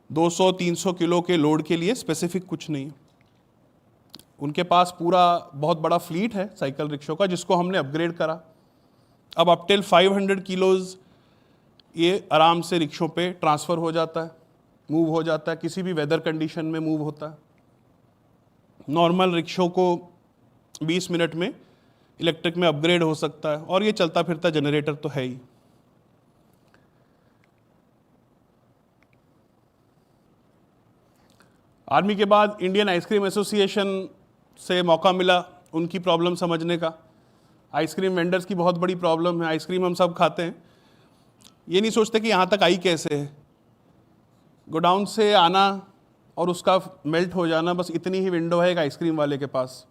200-300 किलो के लोड के लिए स्पेसिफिक कुछ नहीं। उनके पास पूरा बहुत बड़ा फ्लीट है साइकिल रिक्शों का, जिसको हमने अपग्रेड करा। अब अप टिल 500 किलोज़ ये आराम से रिक्शों पे ट्रांसफ़र हो जाता है, मूव हो जाता है, किसी भी वेदर कंडीशन में मूव होता है। नॉर्मल रिक्शों को 20 मिनट में इलेक्ट्रिक में अपग्रेड हो सकता है, और ये चलता फिरता जनरेटर तो है ही। आर्मी के बाद इंडियन आइसक्रीम एसोसिएशन से मौका मिला उनकी प्रॉब्लम समझने का। आइसक्रीम वेंडर्स की बहुत बड़ी प्रॉब्लम है। आइसक्रीम हम सब खाते हैं, ये नहीं सोचते कि यहाँ तक आई कैसे है। गोडाउन से आना और उसका मेल्ट हो जाना, बस इतनी ही विंडो है एक आइसक्रीम वाले के पास।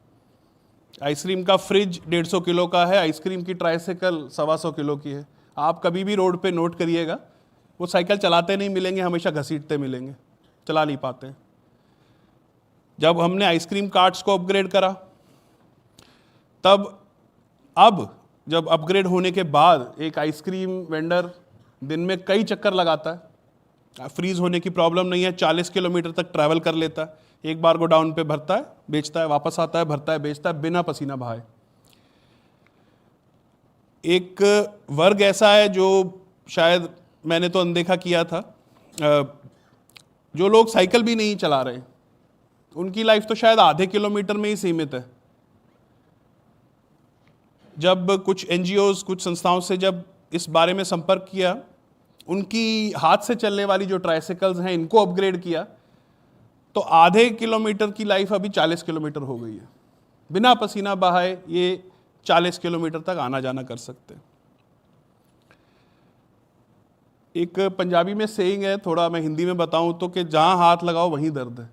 आइसक्रीम का फ्रिज 150 किलो का है, आइसक्रीम की ट्राइसाइकिल 125 किलो की है। आप कभी भी रोड पे नोट करिएगा, वो साइकिल चलाते नहीं मिलेंगे, हमेशा घसीटते मिलेंगे, चला नहीं पाते। जब हमने आइसक्रीम कार्ट्स को अपग्रेड करा, तब अब जब अपग्रेड होने के बाद एक आइसक्रीम वेंडर दिन में कई चक्कर लगाता है, फ्रीज होने की प्रॉब्लम नहीं है, 40 किलोमीटर तक ट्रैवल कर लेता है, एक बार गोडाउन पे भरता है, बेचता है, वापस आता है, भरता है, बेचता है, बिना पसीना बहाए। एक वर्ग ऐसा है जो शायद मैंने तो अनदेखा किया था, जो लोग साइकिल भी नहीं चला रहे, उनकी लाइफ तो शायद आधे किलोमीटर में ही सीमित है। जब कुछ एनजीओज, कुछ संस्थाओं से जब इस बारे में संपर्क किया, उनकी हाथ से चलने वाली जो ट्राइसाइकिल्स हैं इनको अपग्रेड किया, तो आधे किलोमीटर की लाइफ अभी 40 किलोमीटर हो गई है। बिना पसीना बहाए ये 40 किलोमीटर तक आना जाना कर सकते हैं। एक पंजाबी में सेइंग है, थोड़ा मैं हिंदी में बताऊं तो, कि जहां हाथ लगाओ वहीं दर्द है।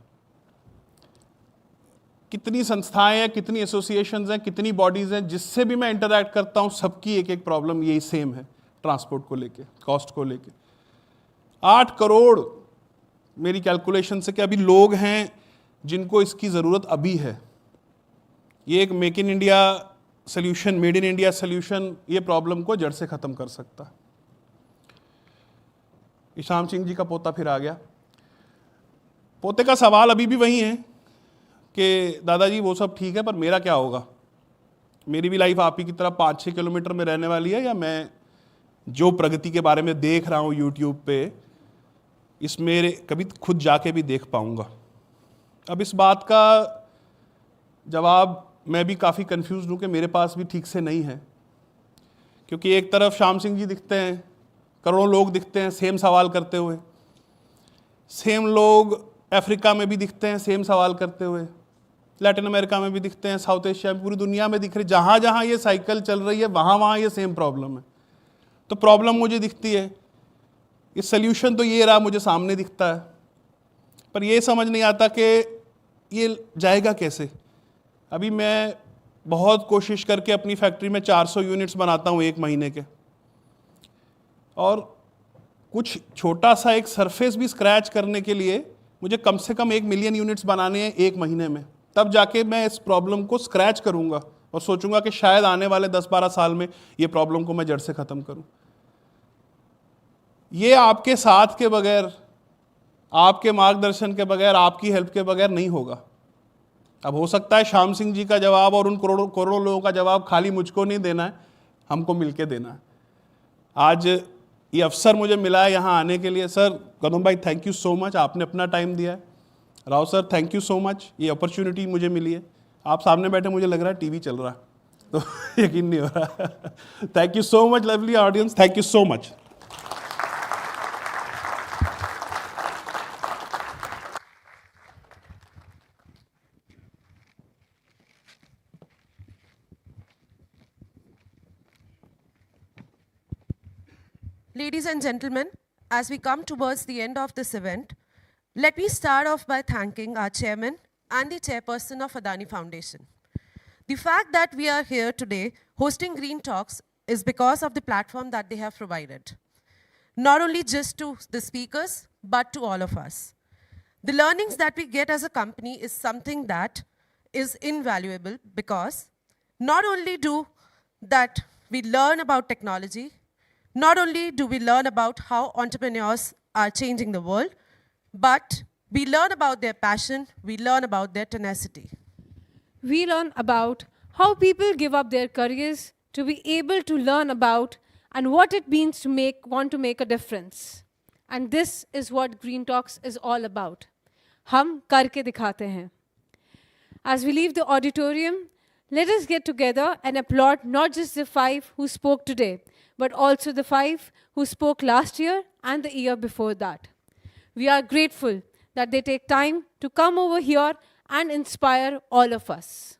कितनी संस्थाएं हैं, कितनी एसोसिएशंस हैं, कितनी बॉडीज हैं, जिससे भी मैं इंटरैक्ट करता हूं, सबकी एक एक प्रॉब्लम यही सेम है, ट्रांसपोर्ट को लेके, कॉस्ट को लेके। 8 करोड़ मेरी कैलकुलेशन से कि अभी लोग हैं जिनको इसकी ज़रूरत अभी है। ये एक make in India solution, made in India solution ये प्रॉब्लम को जड़ से ख़त्म कर सकता है। ईशाम सिंह जी का पोता फिर आ गया। पोते का सवाल अभी भी वही है कि दादाजी वो सब ठीक है, पर मेरा क्या होगा? मेरी भी लाइफ आप ही की तरह 5-6 किलोमीटर में रहने वाली है, या मैं जो प्रगति के बारे में देख रहा हूँ यूट्यूब पे, इसमें कभी खुद जाके भी देख पाऊँगा? अब इस बात का जवाब मैं भी काफ़ी कंफ्यूज हूँ कि मेरे पास भी ठीक से नहीं है, क्योंकि एक तरफ श्याम सिंह जी दिखते हैं, करोड़ों लोग दिखते हैं सेम सवाल करते हुए, सेम लोग अफ्रीका में भी दिखते हैं सेम सवाल करते हुए, लैटिन अमेरिका में भी दिखते हैं, साउथ एशिया में, पूरी दुनिया में दिख रही, जहाँ जहाँ ये साइकिल चल रही है वहाँ वहाँ ये सेम प्रॉब्लम है। तो प्रॉब्लम मुझे दिखती है, इस सल्यूशन तो ये रहा मुझे सामने दिखता है, पर ये समझ नहीं आता कि ये जाएगा कैसे। अभी मैं बहुत कोशिश करके अपनी फैक्ट्री में 400 यूनिट्स बनाता हूँ एक महीने के, और कुछ छोटा सा एक सरफेस भी स्क्रैच करने के लिए मुझे कम से कम 1 मिलियन यूनिट्स बनाने हैं एक महीने में। तब जाके मैं इस प्रॉब्लम को स्क्रैच करूँगा और सोचूंगा कि शायद आने वाले 10-12 साल में ये प्रॉब्लम को मैं जड़ से ख़त्म करूँ। ये आपके साथ के बगैर, आपके मार्गदर्शन के बगैर, आपकी हेल्प के बगैर नहीं होगा। अब हो सकता है श्याम सिंह जी का जवाब और उन करोड़ों लोगों का जवाब खाली मुझको नहीं देना है, हमको मिलके देना है। आज ये अवसर मुझे मिला है यहाँ आने के लिए। सर गौतम भाई थैंक यू सो मच, आपने अपना टाइम दिया है। Rao sir thank you so much, ये अपॉर्चुनिटी मुझे मिली है। आप सामने बैठे मुझे लग रहा है टीवी चल रहा है, तो यकीन नहीं हो रहा। Thank you so much lovely audience, thank you so much. Ladies and gentlemen, as we come towards the end of this event, let me start off by thanking our chairman and the chairperson of Adani Foundation. The fact that we are here today hosting Green Talks is because of the platform that they have provided, not only just to the speakers, but to all of us. The learnings that we get as a company is something that is invaluable, because not only do that we learn about technology, not only do we learn about how entrepreneurs are changing the world, but we learn about their passion, we learn about their tenacity. We learn about how people give up their careers to be able to learn about and what it means to want to make a difference. And this is what Green Talks is all about. हम करके दिखाते हैं. As we leave the auditorium, let us get together and applaud not just the 5 who spoke today, but also the 5 who spoke last year and the year before that. We are grateful that they take time to come over here and inspire all of us.